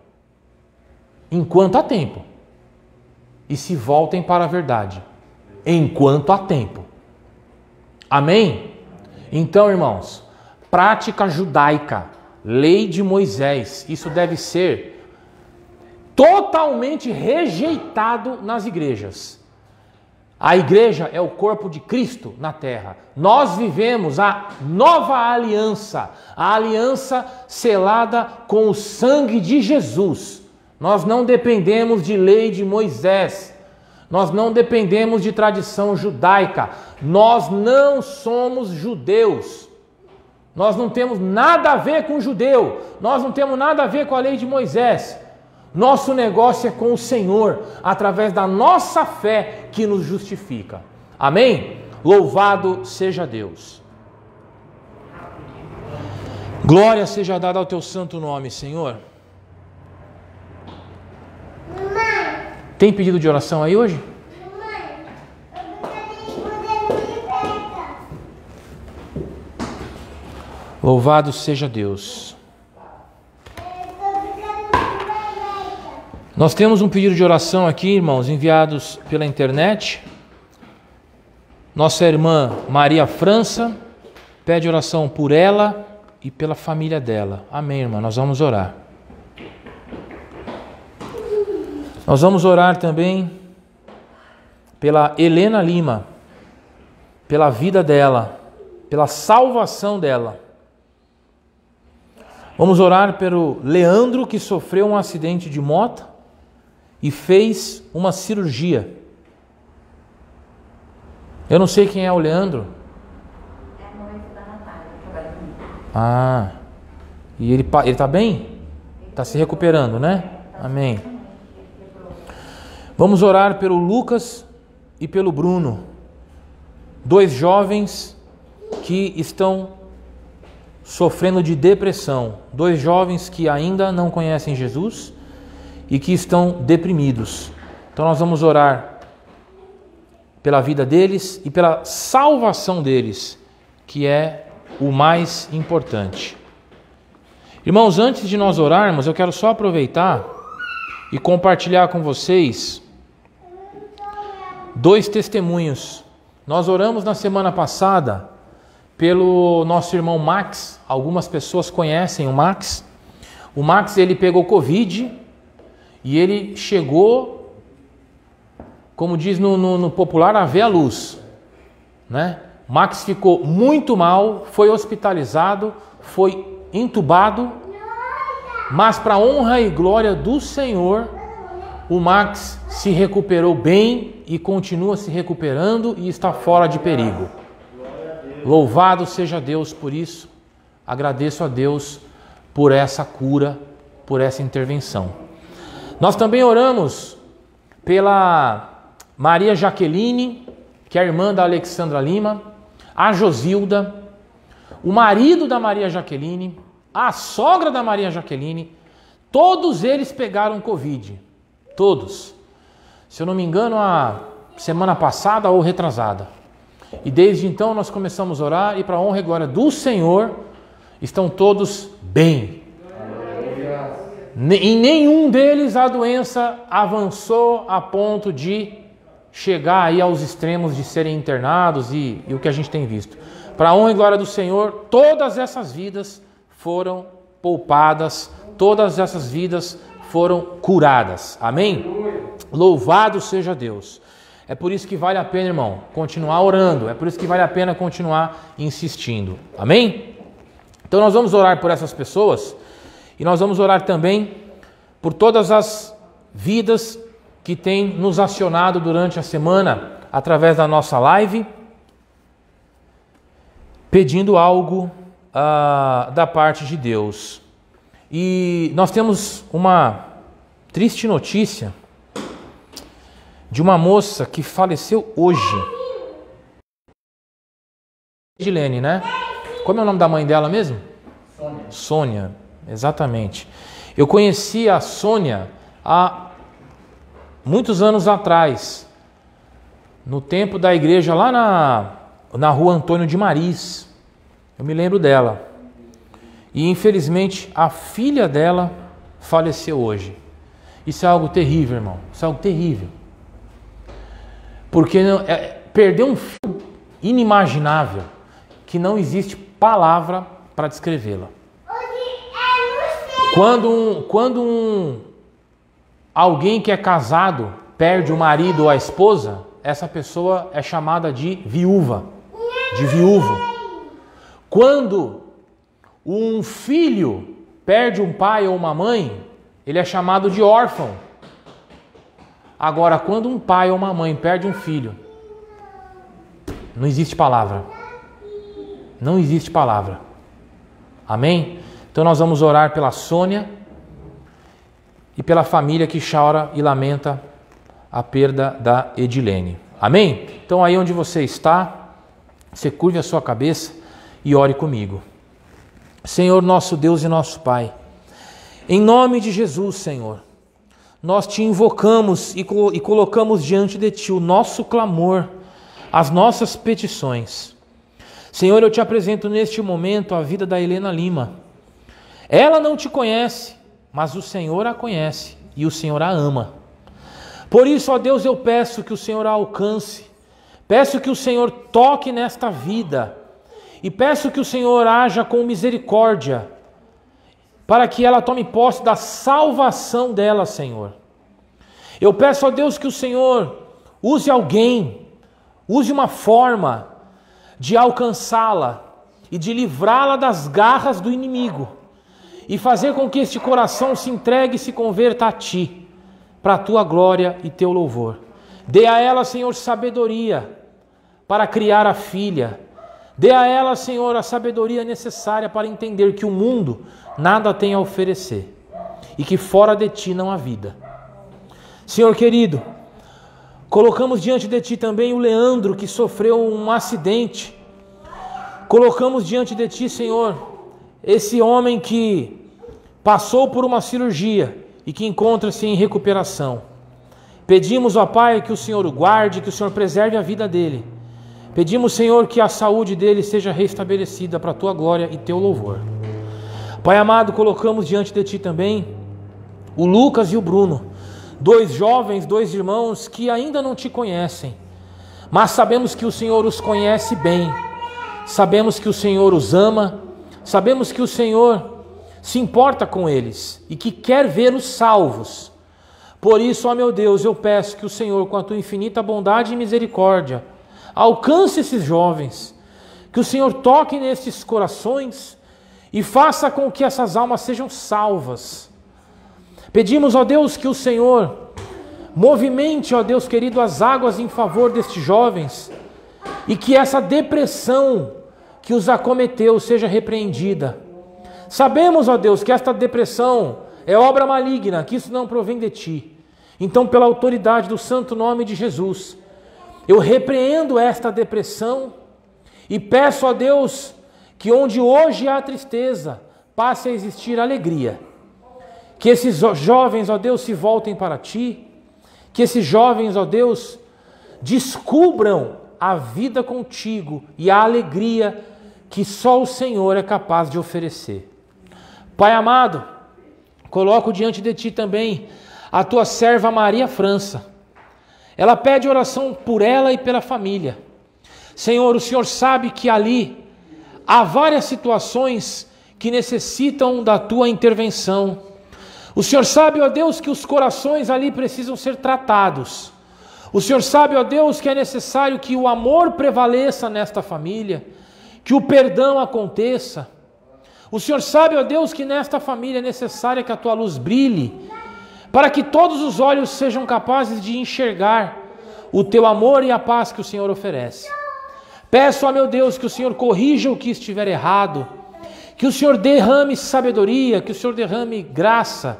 enquanto há tempo. E se voltem para a verdade, enquanto há tempo. Amém? Então, irmãos, prática judaica, lei de Moisés, isso deve ser totalmente rejeitado nas igrejas. A igreja é o corpo de Cristo na terra. Nós vivemos a nova aliança, a aliança selada com o sangue de Jesus. Nós não dependemos de lei de Moisés. Nós não dependemos de tradição judaica. Nós não somos judeus. Nós não temos nada a ver com judeu. Nós não temos nada a ver com a lei de Moisés. Nosso negócio é com o Senhor, através da nossa fé que nos justifica. Amém? Louvado seja Deus. Glória seja dada ao teu santo nome, Senhor. Tem pedido de oração aí hoje? Louvado seja Deus. Nós temos um pedido de oração aqui, irmãos, enviados pela internet. Nossa irmã Maria França pede oração por ela e pela família dela. Amém, irmã. Nós vamos orar. Nós vamos orar também pela Helena Lima, pela vida dela, pela salvação dela. Vamos orar pelo Leandro, que sofreu um acidente de moto e fez uma cirurgia. Eu não sei quem é o Leandro. É a noiva da Natália. Ah, e ele está bem? Está se recuperando, né? Amém. Vamos orar pelo Lucas e pelo Bruno, dois jovens que estão sofrendo de depressão, dois jovens que ainda não conhecem Jesus e que estão deprimidos. Então nós vamos orar pela vida deles e pela salvação deles, que é o mais importante. Irmãos, antes de nós orarmos, eu quero só aproveitar e compartilhar com vocês dois testemunhos. Nós oramos na semana passada pelo nosso irmão Max. Algumas pessoas conhecem o Max. O Max, ele pegou Covid e ele chegou, como diz no popular, a ver a luz, né? Max ficou muito mal, foi hospitalizado, foi entubado, mas para honra e glória do Senhor, o Max se recuperou bem e continua se recuperando e está fora de perigo. Louvado seja Deus por isso. Agradeço a Deus por essa cura, por essa intervenção. Nós também oramos pela Maria Jaqueline, que é a irmã da Alexandra Lima, a Josilda, o marido da Maria Jaqueline, a sogra da Maria Jaqueline. Todos eles pegaram Covid. Todos. Se eu não me engano, a semana passada ou retrasada. E desde então nós começamos a orar e para a honra e glória do Senhor estão todos bem. Em nenhum deles a doença avançou a ponto de chegar aí aos extremos de serem internados e o que a gente tem visto. Para a honra e glória do Senhor, todas essas vidas foram poupadas, todas essas vidas foram curadas. Amém? Louvado seja Deus. É por isso que vale a pena, irmão, continuar orando. É por isso que vale a pena continuar insistindo. Amém? Então nós vamos orar por essas pessoas e nós vamos orar também por todas as vidas que têm nos acionado durante a semana através da nossa live, pedindo algo da parte de Deus. E nós temos uma triste notícia de uma moça que faleceu hoje. Edilene, né? Como é o nome da mãe dela mesmo? Sônia. Sônia, exatamente. Eu conheci a Sônia há muitos anos atrás, no tempo da igreja lá na rua Antônio de Maris. Eu me lembro dela. E infelizmente a filha dela faleceu hoje. Isso é algo terrível, irmão. Isso é algo terrível. Porque perder um filho inimaginável que não existe palavra para descrevê-la. Quando alguém que é casado perde o marido ou a esposa, essa pessoa é chamada de viúva, de viúvo. Quando um filho perde um pai ou uma mãe, ele é chamado de órfão. Agora, quando um pai ou uma mãe perde um filho, não existe palavra. Não existe palavra. Amém? Então nós vamos orar pela Sônia e pela família que chora e lamenta a perda da Edilene. Amém? Então aí onde você está, você curve a sua cabeça e ore comigo. Senhor, nosso Deus e nosso Pai, em nome de Jesus, Senhor, nós te invocamos e colocamos diante de ti o nosso clamor, as nossas petições. Senhor, eu te apresento neste momento a vida da Helena Lima. Ela não te conhece, mas o Senhor a conhece e o Senhor a ama. Por isso, ó Deus, eu peço que o Senhor a alcance, peço que o Senhor toque nesta vida e peço que o Senhor haja com misericórdia para que ela tome posse da salvação dela, Senhor. Eu peço a Deus que o Senhor use alguém, use uma forma de alcançá-la e de livrá-la das garras do inimigo e fazer com que este coração se entregue e se converta a Ti, para a Tua glória e Teu louvor. Dê a ela, Senhor, sabedoria para criar a filha. Dê a ela, Senhor, a sabedoria necessária para entender que o mundo nada tem a oferecer e que fora de Ti não há vida. Senhor querido, colocamos diante de Ti também o Leandro, que sofreu um acidente. Colocamos diante de Ti, Senhor, esse homem que passou por uma cirurgia e que encontra-se em recuperação. Pedimos, ó Pai, que o Senhor o guarde, que o Senhor preserve a vida dele. Pedimos, Senhor, que a saúde dele seja restabelecida para a Tua glória e Teu louvor. Pai amado, colocamos diante de Ti também o Lucas e o Bruno, dois jovens, dois irmãos que ainda não Te conhecem, mas sabemos que o Senhor os conhece bem, sabemos que o Senhor os ama, sabemos que o Senhor se importa com eles e que quer vê-los salvos. Por isso, ó meu Deus, eu peço que o Senhor, com a Tua infinita bondade e misericórdia, alcance esses jovens, que o Senhor toque nesses corações e faça com que essas almas sejam salvas. Pedimos, ó Deus, que o Senhor movimente, ó Deus querido, as águas em favor destes jovens e que essa depressão que os acometeu seja repreendida. Sabemos, ó Deus, que esta depressão é obra maligna, que isso não provém de Ti. Então, pela autoridade do santo nome de Jesus, eu repreendo esta depressão e peço a Deus que onde hoje há tristeza, passe a existir alegria. Que esses jovens, ó Deus, se voltem para Ti. Que esses jovens, ó Deus, descubram a vida contigo e a alegria que só o Senhor é capaz de oferecer. Pai amado, coloco diante de Ti também a Tua serva Maria França. ela pede oração por ela e pela família. Senhor, o Senhor sabe que ali há várias situações que necessitam da tua intervenção. O Senhor sabe, ó Deus, que os corações ali precisam ser tratados. O Senhor sabe, ó Deus, que é necessário que o amor prevaleça nesta família, que o perdão aconteça. O Senhor sabe, ó Deus, que nesta família é necessária que a tua luz brilhe, para que todos os olhos sejam capazes de enxergar o teu amor e a paz que o Senhor oferece. Peço, ó meu Deus, que o Senhor corrija o que estiver errado, que o Senhor derrame sabedoria, que o Senhor derrame graça,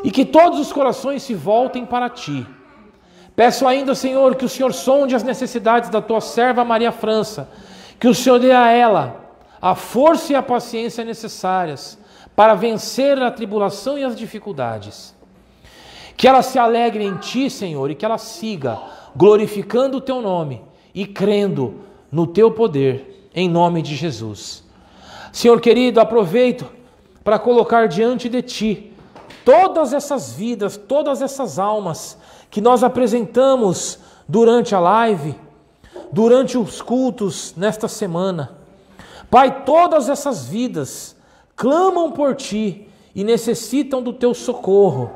e que todos os corações se voltem para ti. Peço ainda, Senhor, que o Senhor sonde as necessidades da tua serva Maria França, que o Senhor dê a ela a força e a paciência necessárias para vencer a tribulação e as dificuldades. Que ela se alegre em ti, Senhor, e que ela siga glorificando o teu nome e crendo no teu poder, em nome de Jesus. Senhor querido, aproveito para colocar diante de ti todas essas vidas, todas essas almas que nós apresentamos durante a live, durante os cultos nesta semana. Pai, todas essas vidas clamam por ti e necessitam do teu socorro.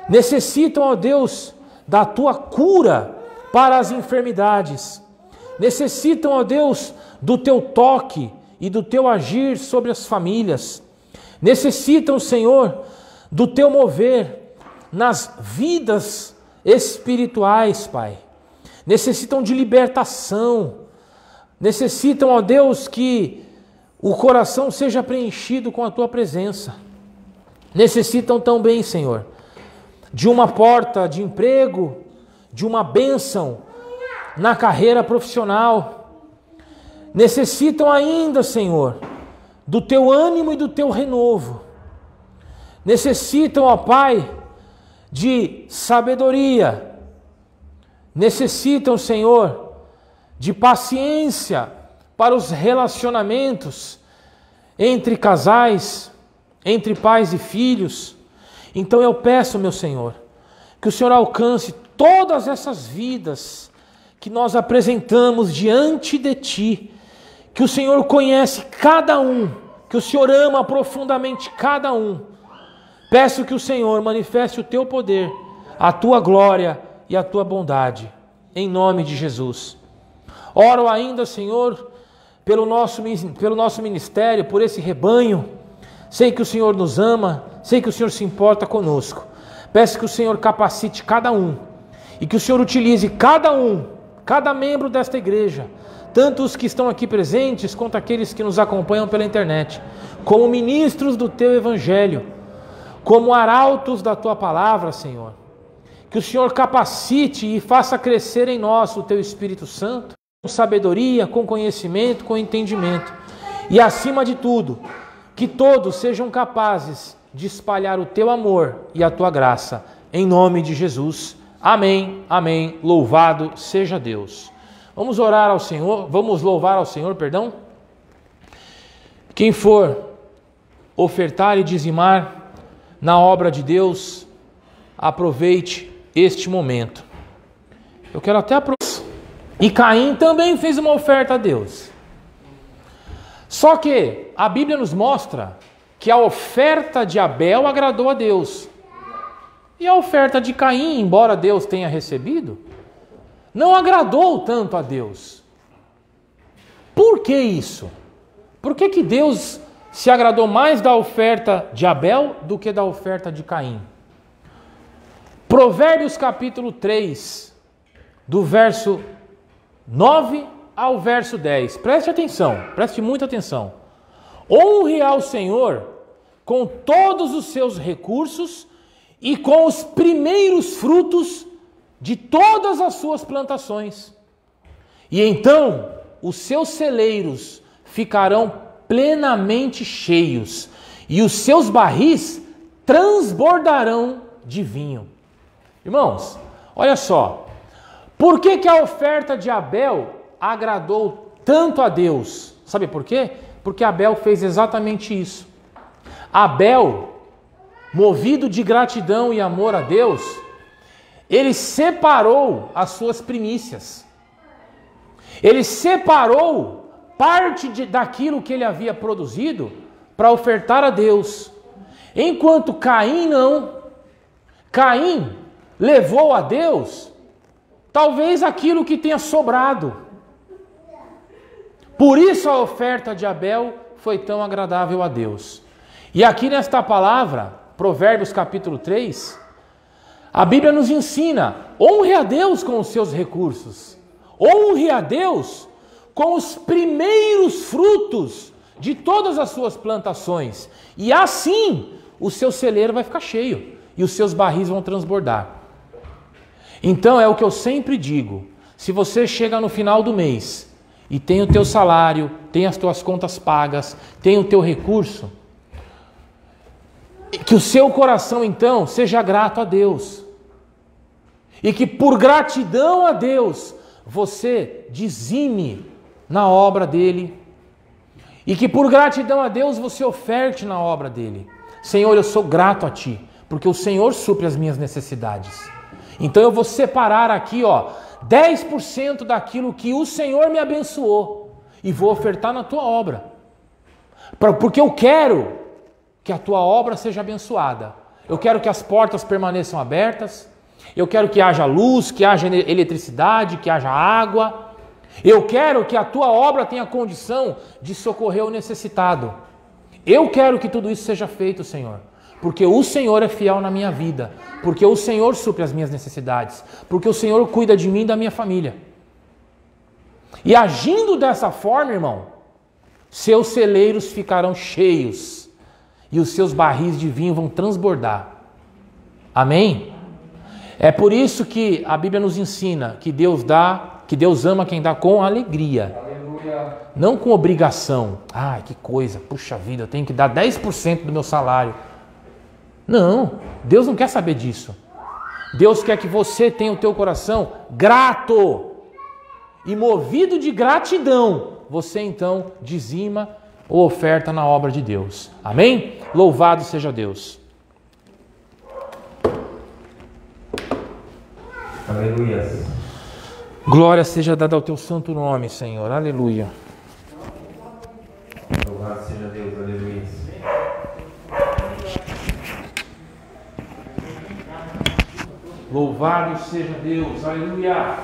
Necessitam, ó Deus, da tua cura para as enfermidades. Necessitam, ó Deus, do teu toque e do teu agir sobre as famílias. Necessitam, Senhor, do teu mover nas vidas espirituais, Pai. Necessitam de libertação. Necessitam, ó Deus, que o coração seja preenchido com a tua presença. Necessitam também, Senhor, de uma porta de emprego, de uma bênção na carreira profissional. Necessitam ainda, Senhor, do teu ânimo e do teu renovo. Necessitam, ó Pai, de sabedoria. Necessitam, Senhor, de paciência para os relacionamentos entre casais, entre pais e filhos. Então eu peço, meu Senhor, que o Senhor alcance todas essas vidas que nós apresentamos diante de ti, que o Senhor conhece cada um, que o Senhor ama profundamente cada um. Peço que o Senhor manifeste o teu poder, a tua glória e a tua bondade, em nome de Jesus. Oro ainda, Senhor, pelo nosso ministério, por esse rebanho. Sei que o Senhor nos ama, sei que o Senhor se importa conosco. Peço que o Senhor capacite cada um e que o Senhor utilize cada membro desta igreja, tanto os que estão aqui presentes quanto aqueles que nos acompanham pela internet, como ministros do teu evangelho, como arautos da tua palavra, Senhor. Que o Senhor capacite e faça crescer em nós o teu Espírito Santo, com sabedoria, com conhecimento, com entendimento. E acima de tudo, que todos sejam capazes de espalhar o teu amor e a tua graça. Em nome de Jesus. Amém, amém. Louvado seja Deus. Vamos orar ao Senhor, vamos louvar ao Senhor, perdão. Quem for ofertar e dizimar na obra de Deus, aproveite este momento. Eu quero até aproveitar. E Caim também fez uma oferta a Deus. Só que a Bíblia nos mostra que a oferta de Abel agradou a Deus. E a oferta de Caim, embora Deus tenha recebido, não agradou tanto a Deus. Por que isso? Por que Deus se agradou mais da oferta de Abel do que da oferta de Caim? Provérbios capítulo 3, do verso 9 ao verso 10. Preste atenção, preste muita atenção. Honre ao Senhor com todos os seus recursos e com os primeiros frutos de todas as suas plantações. E então os seus celeiros ficarão plenamente cheios e os seus barris transbordarão de vinho. Irmãos, olha só. Por que a oferta de Abel agradou tanto a Deus? Sabe por quê? Porque Abel fez exatamente isso. Abel, movido de gratidão e amor a Deus, ele separou as suas primícias. Ele separou parte daquilo que ele havia produzido para ofertar a Deus. Enquanto Caim não. Caim levou a Deus talvez aquilo que tenha sobrado. Por isso a oferta de Abel foi tão agradável a Deus. E aqui nesta palavra, Provérbios capítulo 3, a Bíblia nos ensina: honre a Deus com os seus recursos. Honre a Deus com os primeiros frutos de todas as suas plantações. E assim o seu celeiro vai ficar cheio e os seus barris vão transbordar. Então é o que eu sempre digo: se você chega no final do mês e tem o teu salário, tem as tuas contas pagas, tem o teu recurso, que o seu coração então seja grato a Deus. E que por gratidão a Deus você dizime na obra dele. E que por gratidão a Deus você oferte na obra dele. Senhor, eu sou grato a ti, porque o Senhor supre as minhas necessidades. Então eu vou separar aqui, 10% daquilo que o Senhor me abençoou e vou ofertar na tua obra. Porque eu quero que a tua obra seja abençoada. Eu quero que as portas permaneçam abertas. Eu quero que haja luz, que haja eletricidade, que haja água. Eu quero que a tua obra tenha condição de socorrer o necessitado. Eu quero que tudo isso seja feito, Senhor. Porque o Senhor é fiel na minha vida. Porque o Senhor supre as minhas necessidades. Porque o Senhor cuida de mim e da minha família. E agindo dessa forma, irmão, seus celeiros ficarão cheios. E os seus barris de vinho vão transbordar. Amém? É por isso que a Bíblia nos ensina que Deus ama quem dá com alegria. Aleluia. Não com obrigação. Ai, que coisa, puxa vida, eu tenho que dar 10% do meu salário. Não, Deus não quer saber disso. Deus quer que você tenha o teu coração grato. E movido de gratidão, você então dizima ou oferta na obra de Deus. Amém? Louvado seja Deus. Aleluia. Glória seja dada ao teu santo nome, Senhor. Aleluia. Louvado seja Deus. Aleluia. Louvado seja Deus. Aleluia.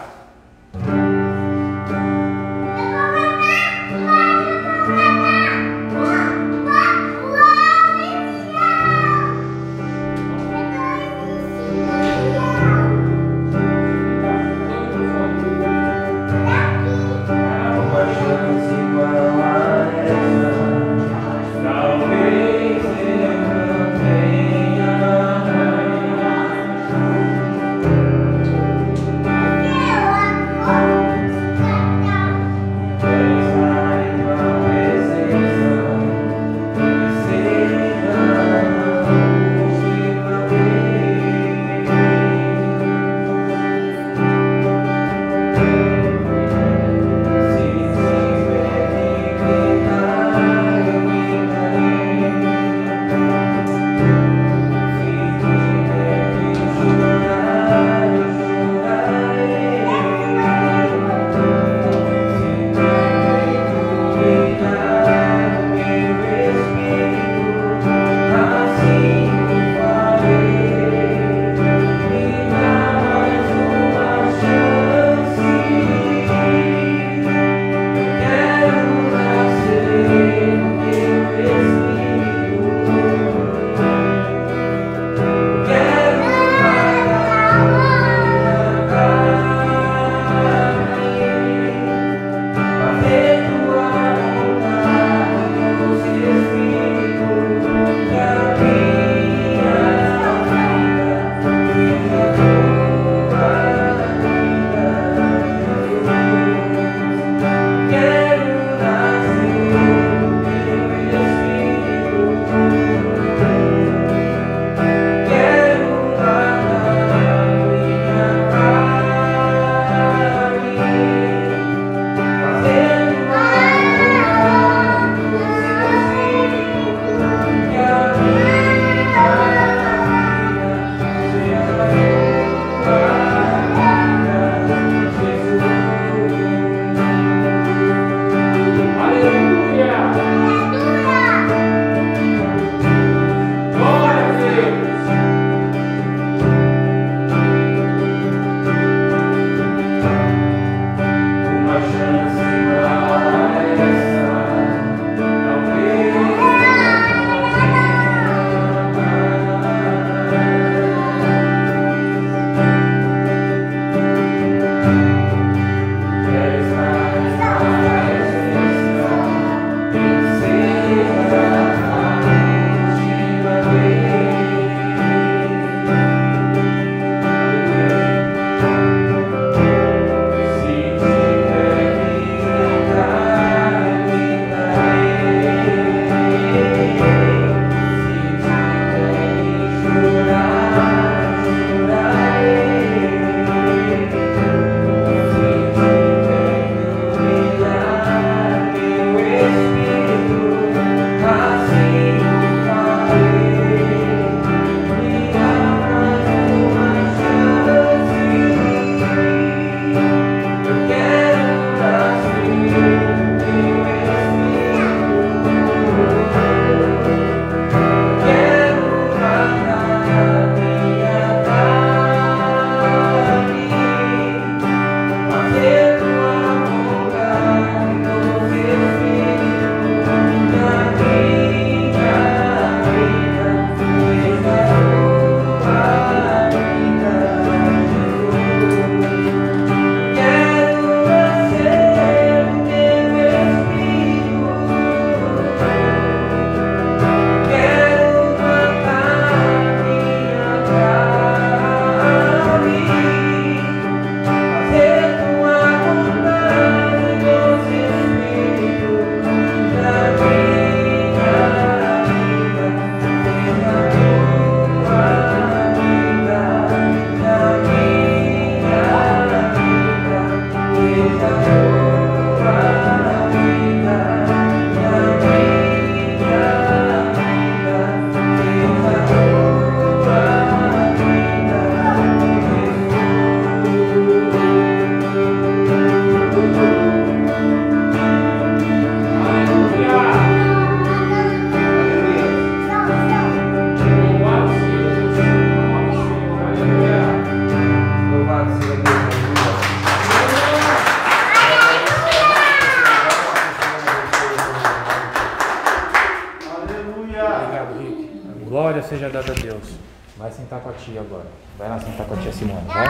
Glória seja dada a Deus. Vai sentar com a tia agora. Vai lá sentar com a tia Simone, vai.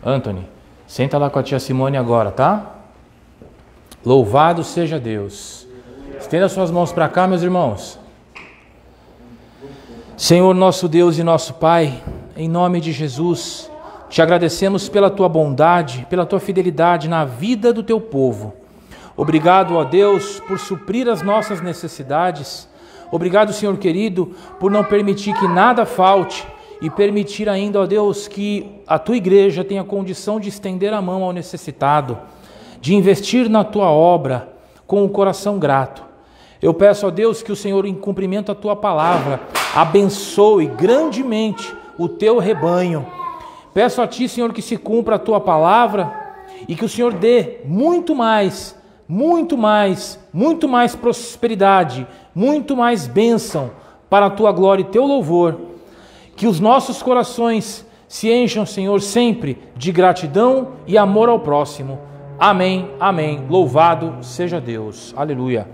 Anthony, senta lá com a tia Simone agora, tá? Louvado seja Deus. Estenda suas mãos para cá, meus irmãos. Senhor nosso Deus e nosso Pai, em nome de Jesus, te agradecemos pela tua bondade, pela tua fidelidade na vida do teu povo. Obrigado, ó Deus, por suprir as nossas necessidades. Obrigado, Senhor querido, por não permitir que nada falte e permitir ainda, ó Deus, que a tua igreja tenha condição de estender a mão ao necessitado, de investir na tua obra com o coração grato. Eu peço, ó Deus, que o Senhor, em cumprimento à tua palavra, abençoe grandemente o teu rebanho. Peço a ti, Senhor, que se cumpra a tua palavra e que o Senhor dê muito mais prosperidade, muito mais bênção para a tua glória e teu louvor. Que os nossos corações se encham, Senhor, sempre de gratidão e amor ao próximo. Amém, amém. Louvado seja Deus. Aleluia.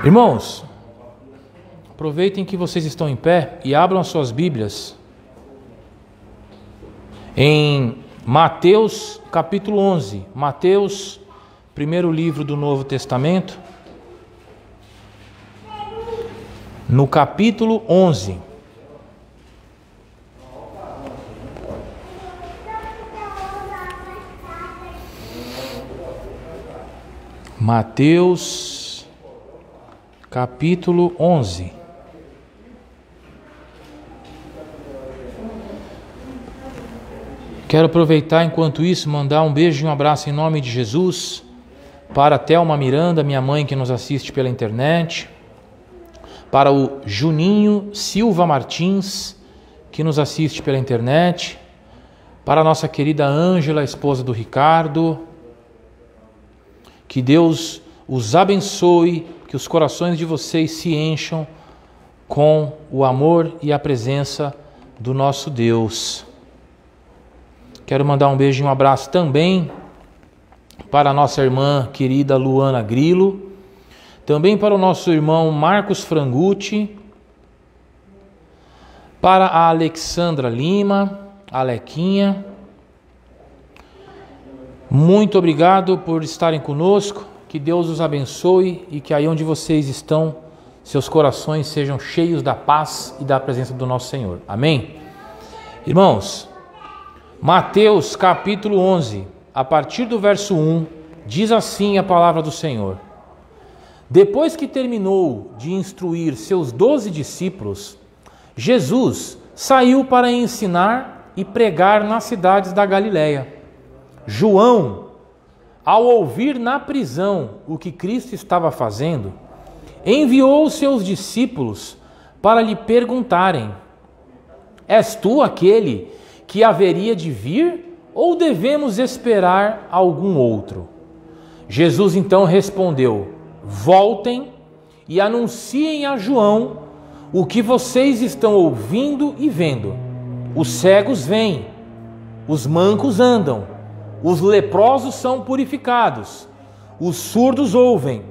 Irmãos, aproveitem que vocês estão em pé e abram as suas Bíblias em Mateus capítulo 11. Mateus, primeiro livro do Novo Testamento, no capítulo 11. Mateus, capítulo 11. Quero aproveitar enquanto isso, mandar um beijo e um abraço em nome de Jesus para a Thelma Miranda, minha mãe que nos assiste pela internet, para o Juninho Silva Martins, que nos assiste pela internet, para a nossa querida Ângela, esposa do Ricardo. Que Deus os abençoe, que os corações de vocês se encham com o amor e a presença do nosso Deus. Quero mandar um beijo e um abraço também para a nossa irmã querida Luana Grilo, também para o nosso irmão Marcos Frangucci, para a Alexandra Lima, a Alequinha. Muito obrigado por estarem conosco, que Deus os abençoe e que aí onde vocês estão, seus corações sejam cheios da paz e da presença do nosso Senhor. Amém? Irmãos, Mateus capítulo 11, a partir do verso 1, diz assim a palavra do Senhor. Depois que terminou de instruir seus 12 discípulos, Jesus saiu para ensinar e pregar nas cidades da Galileia. João, ao ouvir na prisão o que Cristo estava fazendo, enviou seus discípulos para lhe perguntarem: És tu aquele que haveria de vir, ou devemos esperar algum outro? Jesus então respondeu: Voltem e anunciem a João o que vocês estão ouvindo e vendo. Os cegos veem, os mancos andam, os leprosos são purificados, os surdos ouvem,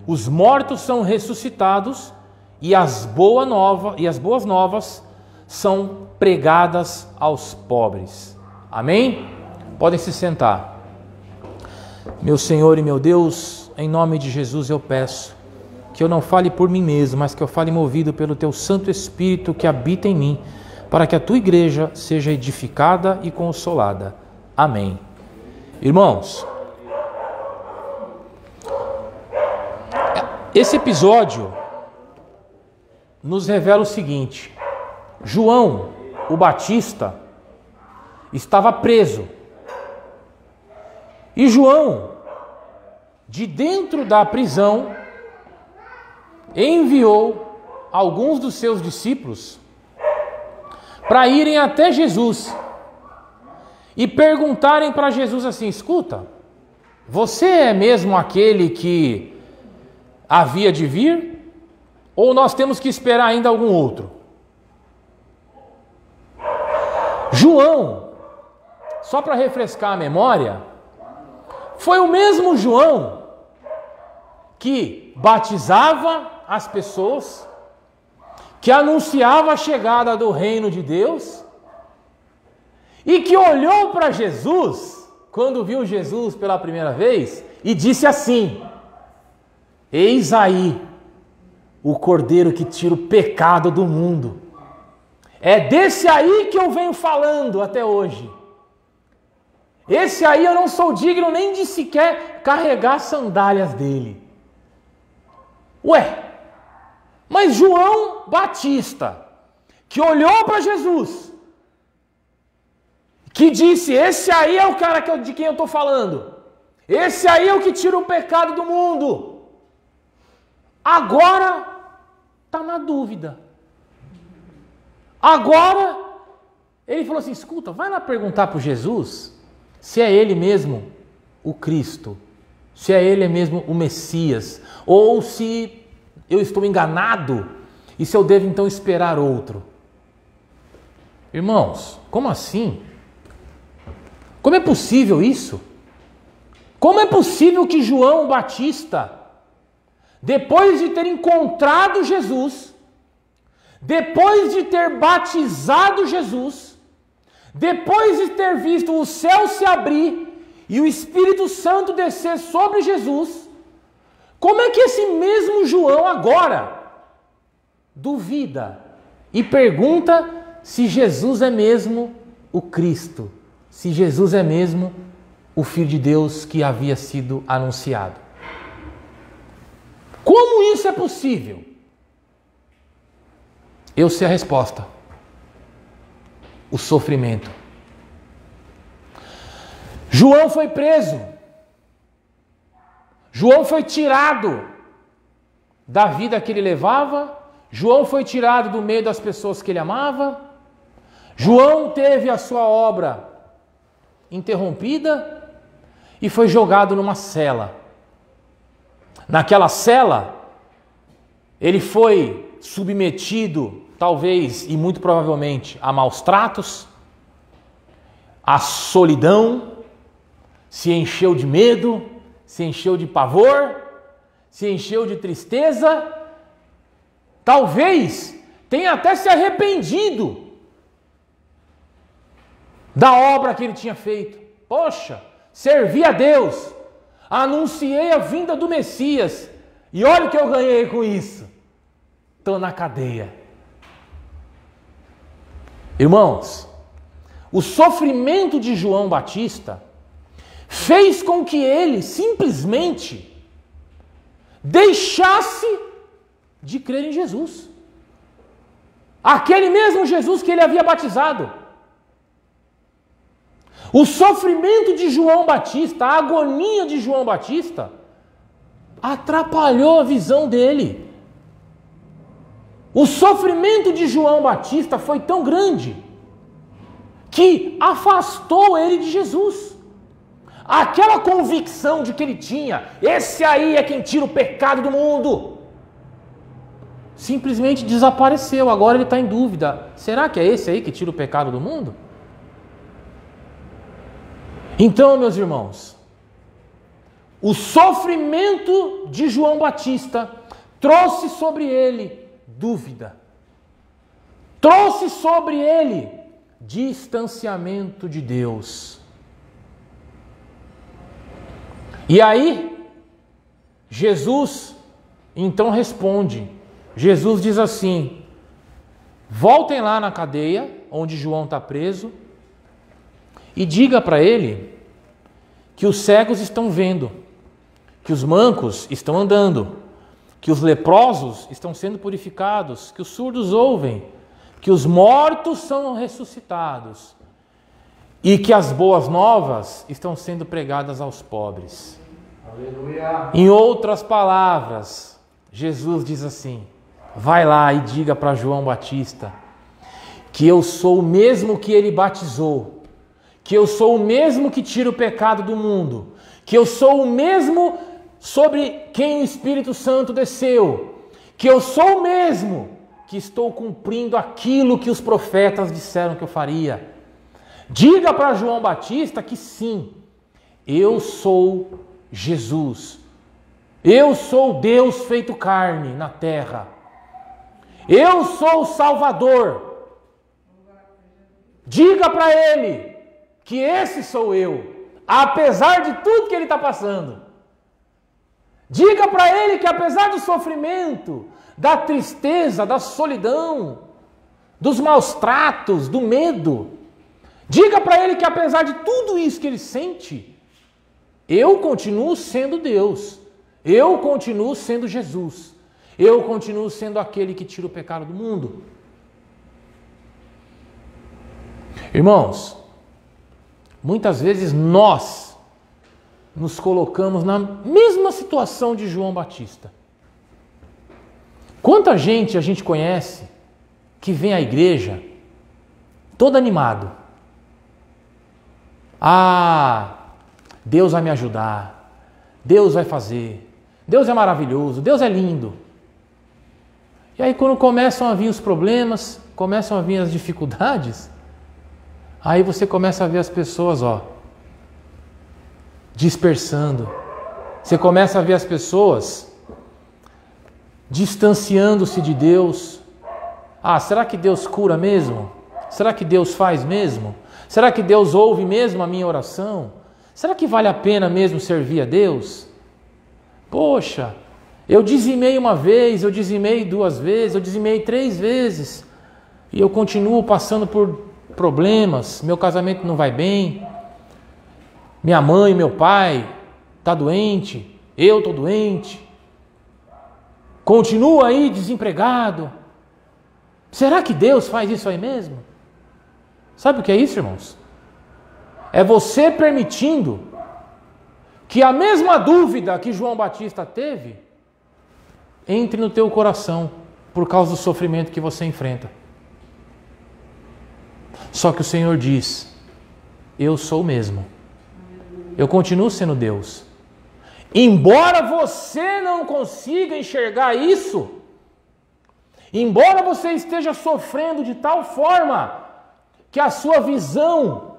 os mortos são ressuscitados e as boas novas são pregadas aos pobres. Amém? Podem se sentar. Meu Senhor e meu Deus, em nome de Jesus eu peço que eu não fale por mim mesmo, mas que eu fale movido pelo Teu Santo Espírito que habita em mim, para que a Tua igreja seja edificada e consolada. Amém. Irmãos, esse episódio nos revela o seguinte: João, o Batista, estava preso. E João, de dentro da prisão, enviou alguns dos seus discípulos para irem até Jesus e perguntarem para Jesus assim: escuta, você é mesmo aquele que havia de vir? Ou nós temos que esperar ainda algum outro? João, só para refrescar a memória, foi o mesmo João que batizava as pessoas, que anunciava a chegada do reino de Deus e que olhou para Jesus, quando viu Jesus pela primeira vez, e disse assim: eis aí o Cordeiro que tira o pecado do mundo. É desse aí que eu venho falando até hoje. Esse aí eu não sou digno nem de sequer carregar as sandálias dele. Ué, mas João Batista, que olhou para Jesus, que disse: esse aí é o cara de quem eu estou falando, esse aí é o que tira o pecado do mundo, agora está na dúvida. Agora ele falou assim: escuta, vai lá perguntar para Jesus se é ele mesmo o Cristo, se é ele mesmo o Messias, ou se eu estou enganado e se eu devo então esperar outro. Irmãos, como assim? Como é possível isso? Como é possível que João Batista, depois de ter encontrado Jesus, depois de ter batizado Jesus, depois de ter visto o céu se abrir e o Espírito Santo descer sobre Jesus, como é que esse mesmo João agora duvida e pergunta se Jesus é mesmo o Cristo, se Jesus é mesmo o Filho de Deus que havia sido anunciado? Como isso é possível? Eu sei a resposta: o sofrimento. João foi preso. João foi tirado da vida que ele levava. João foi tirado do meio das pessoas que ele amava. João teve a sua obra interrompida e foi jogado numa cela. Naquela cela, ele foi submetido, talvez e muito provavelmente, a maus tratos, a solidão, se encheu de medo, se encheu de pavor, se encheu de tristeza, talvez tenha até se arrependido da obra que ele tinha feito. Poxa, servi a Deus, anunciei a vinda do Messias e olha o que eu ganhei com isso. Estou na cadeia. Irmãos, o sofrimento de João Batista fez com que ele simplesmente deixasse de crer em Jesus. Aquele mesmo Jesus que ele havia batizado. O sofrimento de João Batista, a agonia de João Batista, atrapalhou a visão dele. O sofrimento de João Batista foi tão grande que afastou ele de Jesus. Aquela convicção de que ele tinha, esse aí é quem tira o pecado do mundo, simplesmente desapareceu. Agora ele está em dúvida: será que é esse aí que tira o pecado do mundo? Então, meus irmãos, o sofrimento de João Batista trouxe sobre ele dúvida, trouxe sobre ele distanciamento de Deus. E aí, Jesus então responde. Jesus diz assim: voltem lá na cadeia onde João está preso e diga para ele que os cegos estão vendo, que os mancos estão andando, que os leprosos estão sendo purificados, que os surdos ouvem, que os mortos são ressuscitados e que as boas novas estão sendo pregadas aos pobres. Aleluia. Em outras palavras, Jesus diz assim: vai lá e diga para João Batista que eu sou o mesmo que ele batizou, que eu sou o mesmo que tira o pecado do mundo, que eu sou o mesmo sobre quem o Espírito Santo desceu, que eu sou o mesmo que estou cumprindo aquilo que os profetas disseram que eu faria. Diga para João Batista que sim, eu sou Jesus. Eu sou Deus feito carne na terra. Eu sou o Salvador. Diga para ele que esse sou eu, apesar de tudo que ele está passando. Diga para ele que apesar do sofrimento, da tristeza, da solidão, dos maus tratos, do medo, diga para ele que apesar de tudo isso que ele sente, eu continuo sendo Deus. Eu continuo sendo Jesus. Eu continuo sendo aquele que tira o pecado do mundo. Irmãos, muitas vezes nós nos colocamos na mesma situação de João Batista. Quanta gente a gente conhece que vem à igreja todo animado. Ah, Deus vai me ajudar. Deus vai fazer. Deus é maravilhoso. Deus é lindo. E aí quando começam a vir os problemas, começam a vir as dificuldades, aí você começa a ver as pessoas, dispersando. Você começa a ver as pessoas distanciando-se de Deus. Ah, será que Deus cura mesmo? Será que Deus faz mesmo? Será que Deus ouve mesmo a minha oração? Será que vale a pena mesmo servir a Deus? Poxa, eu dizimei uma vez, eu dizimei 2 vezes, eu dizimei 3 vezes e eu continuo passando por problemas, meu casamento não vai bem, minha mãe, meu pai está doente, eu estou doente, continuo aí desempregado. Será que Deus faz isso aí mesmo? Sabe o que é isso, irmãos? É você permitindo que a mesma dúvida que João Batista teve entre no teu coração por causa do sofrimento que você enfrenta. Só que o Senhor diz, eu sou o mesmo. Eu continuo sendo Deus. Embora você não consiga enxergar isso, embora você esteja sofrendo de tal forma que a sua visão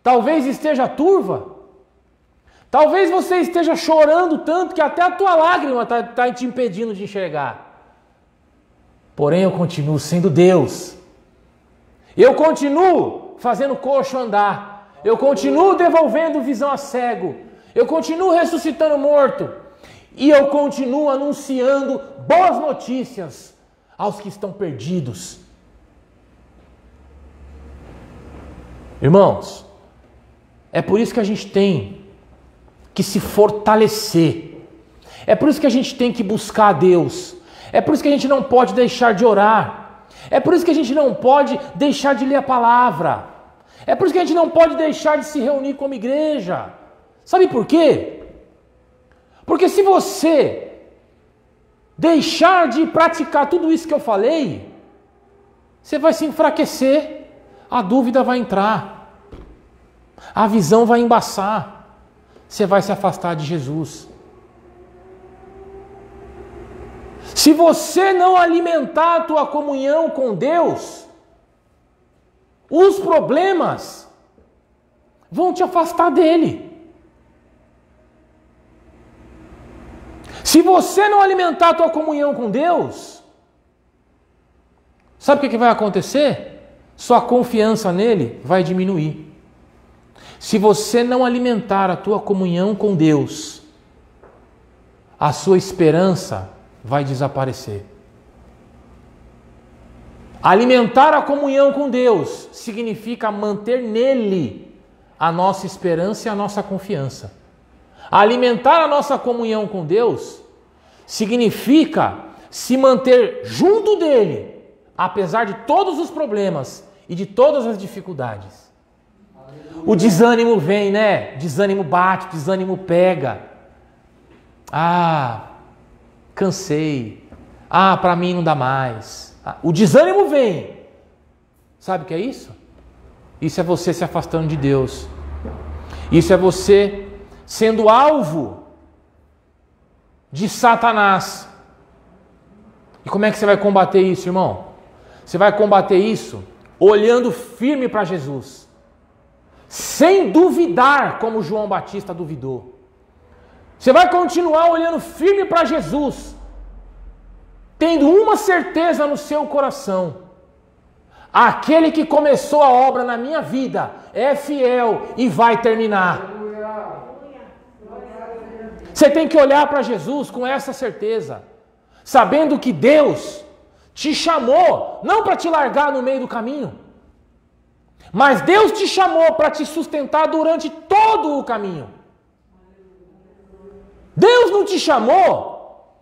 talvez esteja turva, talvez você esteja chorando tanto que até a tua lágrima está te impedindo de enxergar. Porém, eu continuo sendo Deus. Eu continuo fazendo coxo andar. Eu continuo devolvendo visão a cego. Eu continuo ressuscitando morto. E eu continuo anunciando boas notícias aos que estão perdidos. Irmãos, é por isso que a gente tem que se fortalecer. É por isso que a gente tem que buscar a Deus. É por isso que a gente não pode deixar de orar. É por isso que a gente não pode deixar de ler a palavra. É por isso que a gente não pode deixar de se reunir como igreja. Sabe por quê? Porque se você deixar de praticar tudo isso que eu falei, você vai se enfraquecer, a dúvida vai entrar, a visão vai embaçar. Você vai se afastar de Jesus. Se você não alimentar a tua comunhão com Deus, os problemas vão te afastar dele. Se você não alimentar a tua comunhão com Deus, sabe o que vai acontecer? Sua confiança nele vai diminuir. Se você não alimentar a tua comunhão com Deus, a sua esperança vai desaparecer. Alimentar a comunhão com Deus significa manter nele a nossa esperança e a nossa confiança. Alimentar a nossa comunhão com Deus significa se manter junto dele, apesar de todos os problemas e de todas as dificuldades. O desânimo vem, né? Desânimo bate, desânimo pega. Ah, cansei. Ah, para mim não dá mais. O desânimo vem. Sabe o que é isso? Isso é você se afastando de Deus. Isso é você sendo alvo de Satanás. E como é que você vai combater isso, irmão? Você vai combater isso olhando firme para Jesus. sem duvidar como João Batista duvidou. Você vai continuar olhando firme para Jesus, tendo uma certeza no seu coração: aquele que começou a obra na minha vida é fiel e vai terminar. Você tem que olhar para Jesus com essa certeza, sabendo que Deus te chamou não para te largar no meio do caminho, mas Deus te chamou para te sustentar durante todo o caminho. Deus não te chamou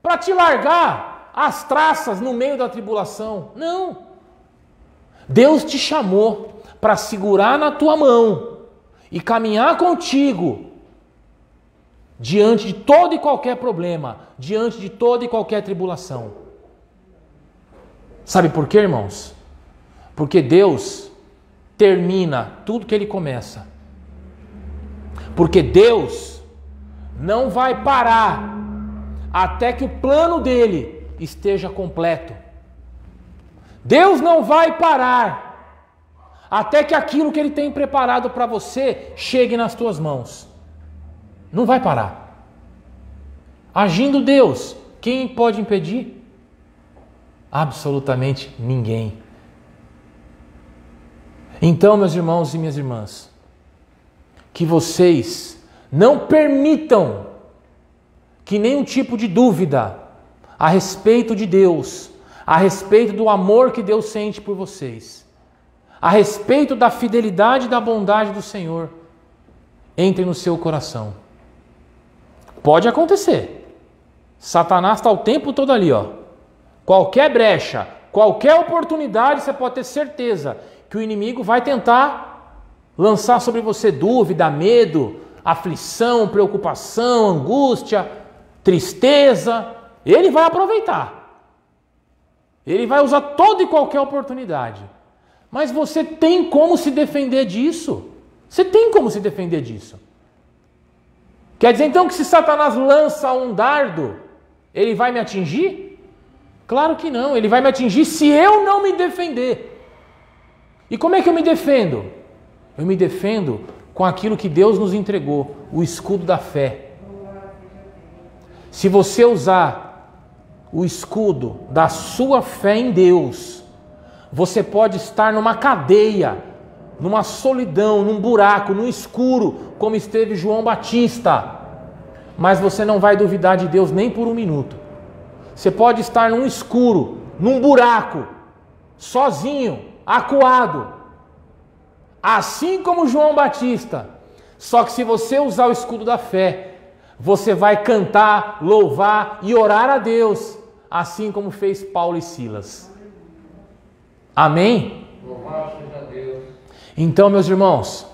para te largar às traças no meio da tribulação. Não. Deus te chamou para segurar na tua mão e caminhar contigo diante de todo e qualquer problema, diante de toda e qualquer tribulação. Sabe por quê, irmãos? Porque Deus termina tudo que Ele começa. Porque Deus não vai parar até que o plano dele esteja completo. Deus não vai parar até que aquilo que Ele tem preparado para você chegue nas tuas mãos. Não vai parar. Agindo Deus, quem pode impedir? Absolutamente ninguém. Então, meus irmãos e minhas irmãs, que vocês não permitam que nenhum tipo de dúvida a respeito de Deus, a respeito do amor que Deus sente por vocês, a respeito da fidelidade e da bondade do Senhor, entre no seu coração. Pode acontecer. Satanás está o tempo todo ali, ó. Qualquer brecha, qualquer oportunidade, você pode ter certeza que o inimigo vai tentar lançar sobre você dúvida, medo, aflição, preocupação, angústia, tristeza. Ele vai aproveitar. Ele vai usar toda e qualquer oportunidade. Mas você tem como se defender disso. Você tem como se defender disso. Quer dizer então que se Satanás lança um dardo, ele vai me atingir? Claro que não. Ele vai me atingir se eu não me defender. E como é que eu me defendo? Eu me defendo com aquilo que Deus nos entregou, o escudo da fé. Se você usar o escudo da sua fé em Deus, você pode estar numa cadeia, numa solidão, num buraco, num escuro, como esteve João Batista. Mas você não vai duvidar de Deus nem por um minuto. Você pode estar num escuro, num buraco, sozinho, acuado, assim como João Batista. Só que se você usar o escudo da fé, você vai cantar, louvar e orar a Deus, assim como fez Paulo e Silas. Amém? Louvado seja Deus. Então, meus irmãos,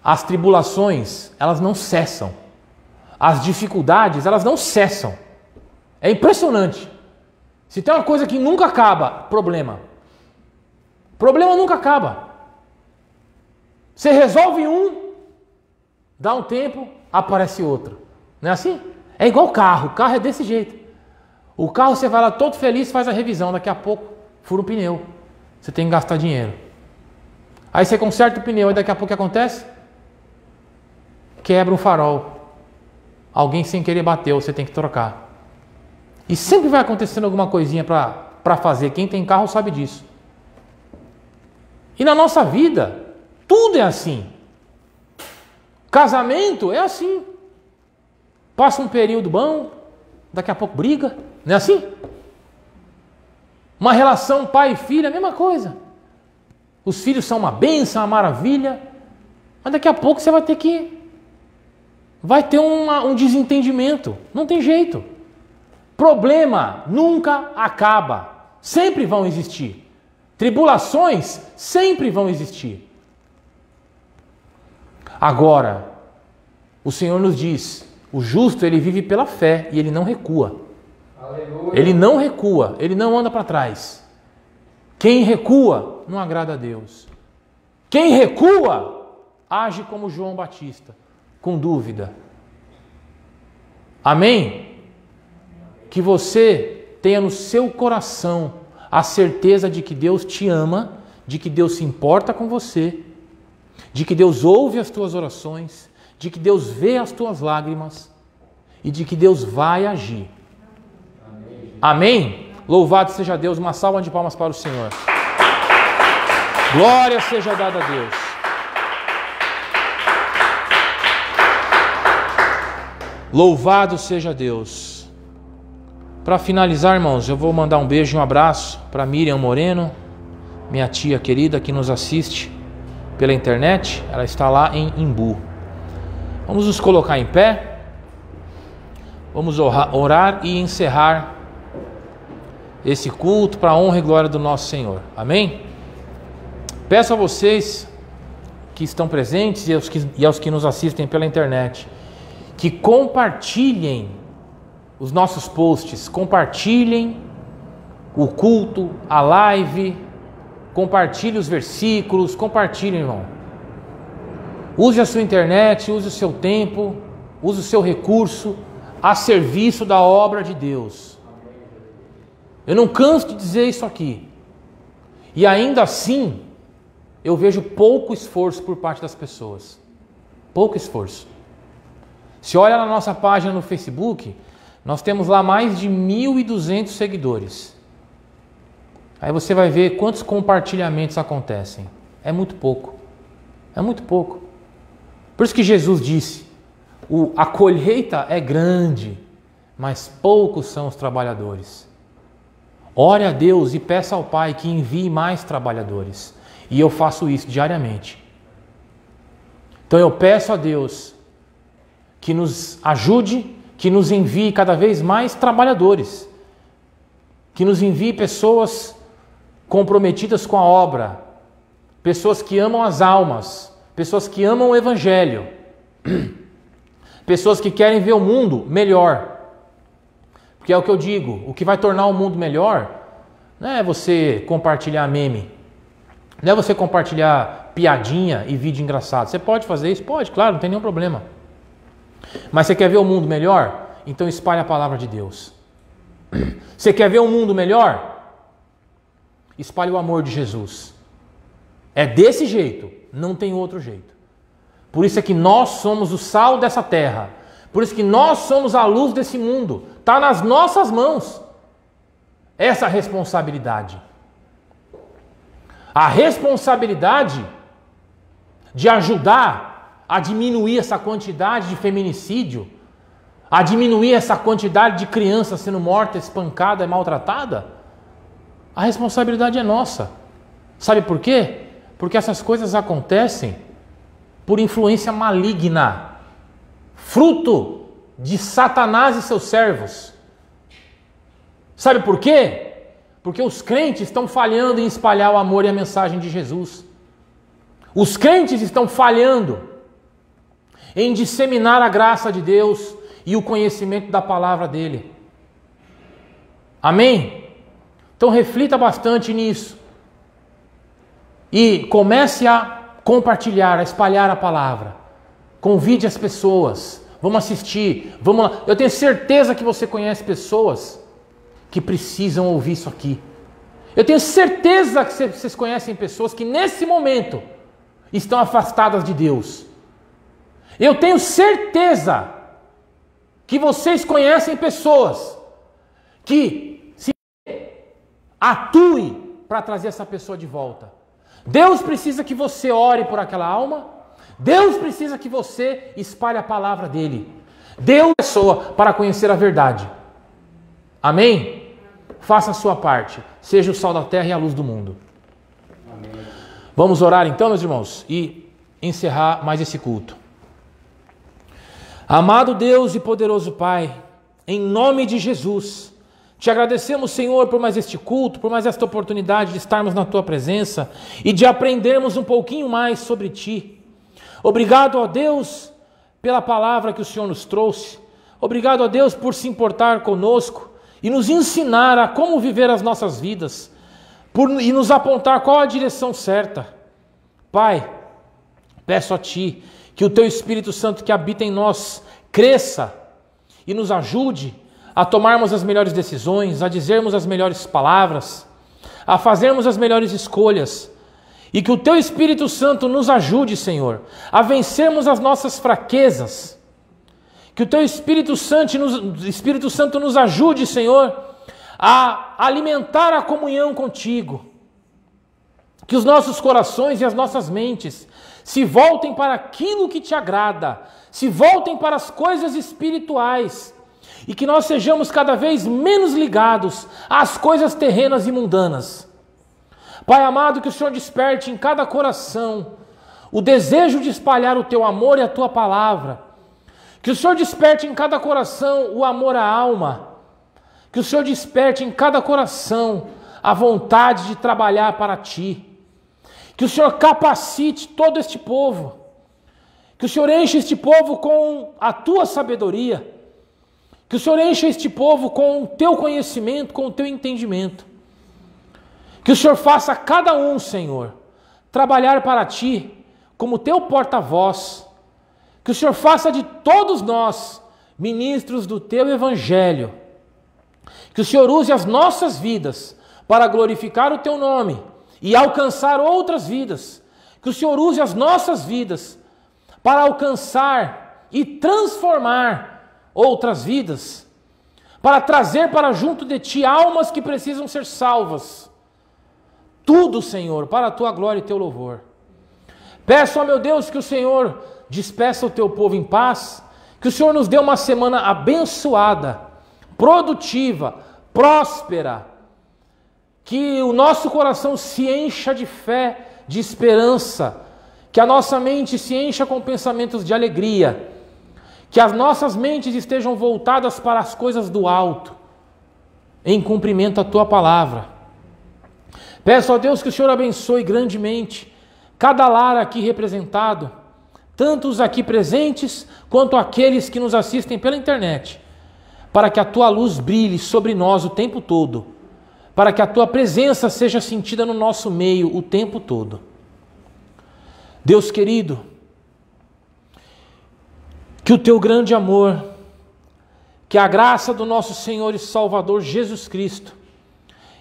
as tribulações, elas não cessam. As dificuldades, elas não cessam. É impressionante. Se tem uma coisa que nunca acaba, problema. Problema nunca acaba. Você resolve um, dá um tempo, aparece outro. Não é assim? É igual carro. O carro é desse jeito. O carro você vai lá todo feliz, faz a revisão. Daqui a pouco, fura o pneu. Você tem que gastar dinheiro. Aí você conserta o pneu e daqui a pouco o que acontece? Quebra um farol. Alguém sem querer bateu, você tem que trocar. E sempre vai acontecendo alguma coisinha para fazer. Quem tem carro sabe disso. E na nossa vida, tudo é assim. Casamento é assim. Passa um período bom, daqui a pouco briga. Não é assim? Uma relação pai e filho é a mesma coisa. Os filhos são uma bênção, uma maravilha. Mas daqui a pouco você vai ter que... Vai ter um desentendimento. Não tem jeito. Problema nunca acaba. Sempre vão existir. Tribulações sempre vão existir. Agora, o Senhor nos diz, o justo ele vive pela fé e ele não recua. Aleluia. Ele não recua, ele não anda para trás. Quem recua não agrada a Deus. Quem recua age como João Batista, com dúvida. Amém? Que você tenha no seu coração a certeza de que Deus te ama, de que Deus se importa com você, de que Deus ouve as tuas orações, de que Deus vê as tuas lágrimas e de que Deus vai agir. Amém? Louvado seja Deus. Uma salva de palmas para o Senhor. Glória seja dada a Deus. Louvado seja Deus. Para finalizar, irmãos, eu vou mandar um beijo e um abraço para Miriam Moreno, minha tia querida que nos assiste pela internet. Ela está lá em Imbu. Vamos nos colocar em pé. Vamos orar e encerrar esse culto para a honra e glória do nosso Senhor. Amém? Peço a vocês que estão presentes e aos que nos assistem pela internet que compartilhem os nossos posts, compartilhem o culto, a live, compartilhem os versículos, compartilhem, irmão. Use a sua internet, use o seu tempo, use o seu recurso a serviço da obra de Deus. Eu não canso de dizer isso aqui. E ainda assim, eu vejo pouco esforço por parte das pessoas. Pouco esforço. Se olha na nossa página no Facebook, nós temos lá mais de 1.200 seguidores. Aí você vai ver quantos compartilhamentos acontecem. É muito pouco. É muito pouco. Por isso que Jesus disse, a colheita é grande, mas poucos são os trabalhadores. Ore a Deus e peça ao Pai que envie mais trabalhadores. E eu faço isso diariamente. Então eu peço a Deus que nos ajude, que nos envie cada vez mais trabalhadores. Que nos envie pessoas comprometidas com a obra. Pessoas que amam as almas. Pessoas que amam o Evangelho. Pessoas que querem ver o mundo melhor. Porque é o que eu digo, o que vai tornar o mundo melhor não é você compartilhar meme, não é você compartilhar piadinha e vídeo engraçado. Você pode fazer isso? Pode, claro, não tem nenhum problema. Mas você quer ver o mundo melhor? Então espalhe a palavra de Deus. Você quer ver um mundo melhor? Espalhe o amor de Jesus. É desse jeito, não tem outro jeito. Por isso é que nós somos o sal dessa terra. Por isso que nós somos a luz desse mundo. Está nas nossas mãos essa responsabilidade. A responsabilidade de ajudar a diminuir essa quantidade de feminicídio, a diminuir essa quantidade de crianças sendo morta, espancada e maltratada, a responsabilidade é nossa. Sabe por quê? Porque essas coisas acontecem por influência maligna, fruto de Satanás e seus servos. Sabe por quê? Porque os crentes estão falhando em espalhar o amor e a mensagem de Jesus. Os crentes estão falhando em disseminar a graça de Deus e o conhecimento da palavra dele. Amém? Então reflita bastante nisso. E comece a compartilhar, a espalhar a palavra. Convide as pessoas. Vamos assistir. Vamos lá. Eu tenho certeza que você conhece pessoas que precisam ouvir isso aqui. Eu tenho certeza que vocês conhecem pessoas que nesse momento estão afastadas de Deus. Eu tenho certeza que vocês conhecem pessoas que se atue para trazer essa pessoa de volta. Deus precisa que você ore por aquela alma. Deus precisa que você espalhe a palavra dele. Deus é pessoa para conhecer a verdade. Amém? Faça a sua parte. Seja o sal da terra e a luz do mundo. Amém. Vamos orar então, meus irmãos, e encerrar mais esse culto. Amado Deus e poderoso Pai, em nome de Jesus, te agradecemos, Senhor, por mais este culto, por mais esta oportunidade de estarmos na Tua presença e de aprendermos um pouquinho mais sobre Ti. Obrigado, ó Deus, pela palavra que o Senhor nos trouxe. Obrigado, ó Deus, por se importar conosco e nos ensinar a como viver as nossas vidas e nos apontar qual a direção certa. Pai, peço a Ti que o Teu Espírito Santo que habita em nós cresça e nos ajude a tomarmos as melhores decisões, a dizermos as melhores palavras, a fazermos as melhores escolhas E que o Teu Espírito Santo nos ajude, Senhor, a vencermos as nossas fraquezas. Que o Teu Espírito Santo nos ajude, Senhor, a alimentar a comunhão contigo. Que os nossos corações e as nossas mentes se voltem para aquilo que te agrada, se voltem para as coisas espirituais, e que nós sejamos cada vez menos ligados às coisas terrenas e mundanas. Pai amado, que o Senhor desperte em cada coração o desejo de espalhar o Teu amor e a Tua palavra. Que o Senhor desperte em cada coração o amor à alma. Que o Senhor desperte em cada coração a vontade de trabalhar para Ti. Que o Senhor capacite todo este povo. Que o Senhor enche este povo com a Tua sabedoria. Que o Senhor enche este povo com o Teu conhecimento, com o Teu entendimento. Que o Senhor faça cada um, Senhor, trabalhar para Ti como Teu porta-voz. Que o Senhor faça de todos nós ministros do Teu Evangelho. Que o Senhor use as nossas vidas para glorificar o Teu nome e alcançar outras vidas. Que o Senhor use as nossas vidas para alcançar e transformar outras vidas. Para trazer para junto de Ti almas que precisam ser salvas. Tudo, Senhor, para a Tua glória e Teu louvor. Peço, ó meu Deus, que o Senhor despeça o Teu povo em paz, que o Senhor nos dê uma semana abençoada, produtiva, próspera, que o nosso coração se encha de fé, de esperança, que a nossa mente se encha com pensamentos de alegria, que as nossas mentes estejam voltadas para as coisas do alto, em cumprimento à Tua palavra. Peço a Deus que o Senhor abençoe grandemente cada lar aqui representado, tanto os aqui presentes, quanto aqueles que nos assistem pela internet, para que a Tua luz brilhe sobre nós o tempo todo, para que a Tua presença seja sentida no nosso meio o tempo todo. Deus querido, que o Teu grande amor, que a graça do nosso Senhor e Salvador Jesus Cristo,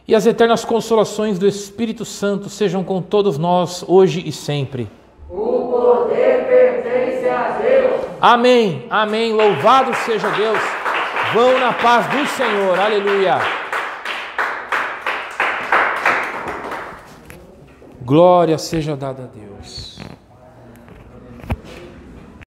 e as eternas consolações do Espírito Santo sejam com todos nós, hoje e sempre. O poder pertence a Deus. Amém, amém, louvado seja Deus. Vão na paz do Senhor, aleluia. Glória seja dada a Deus.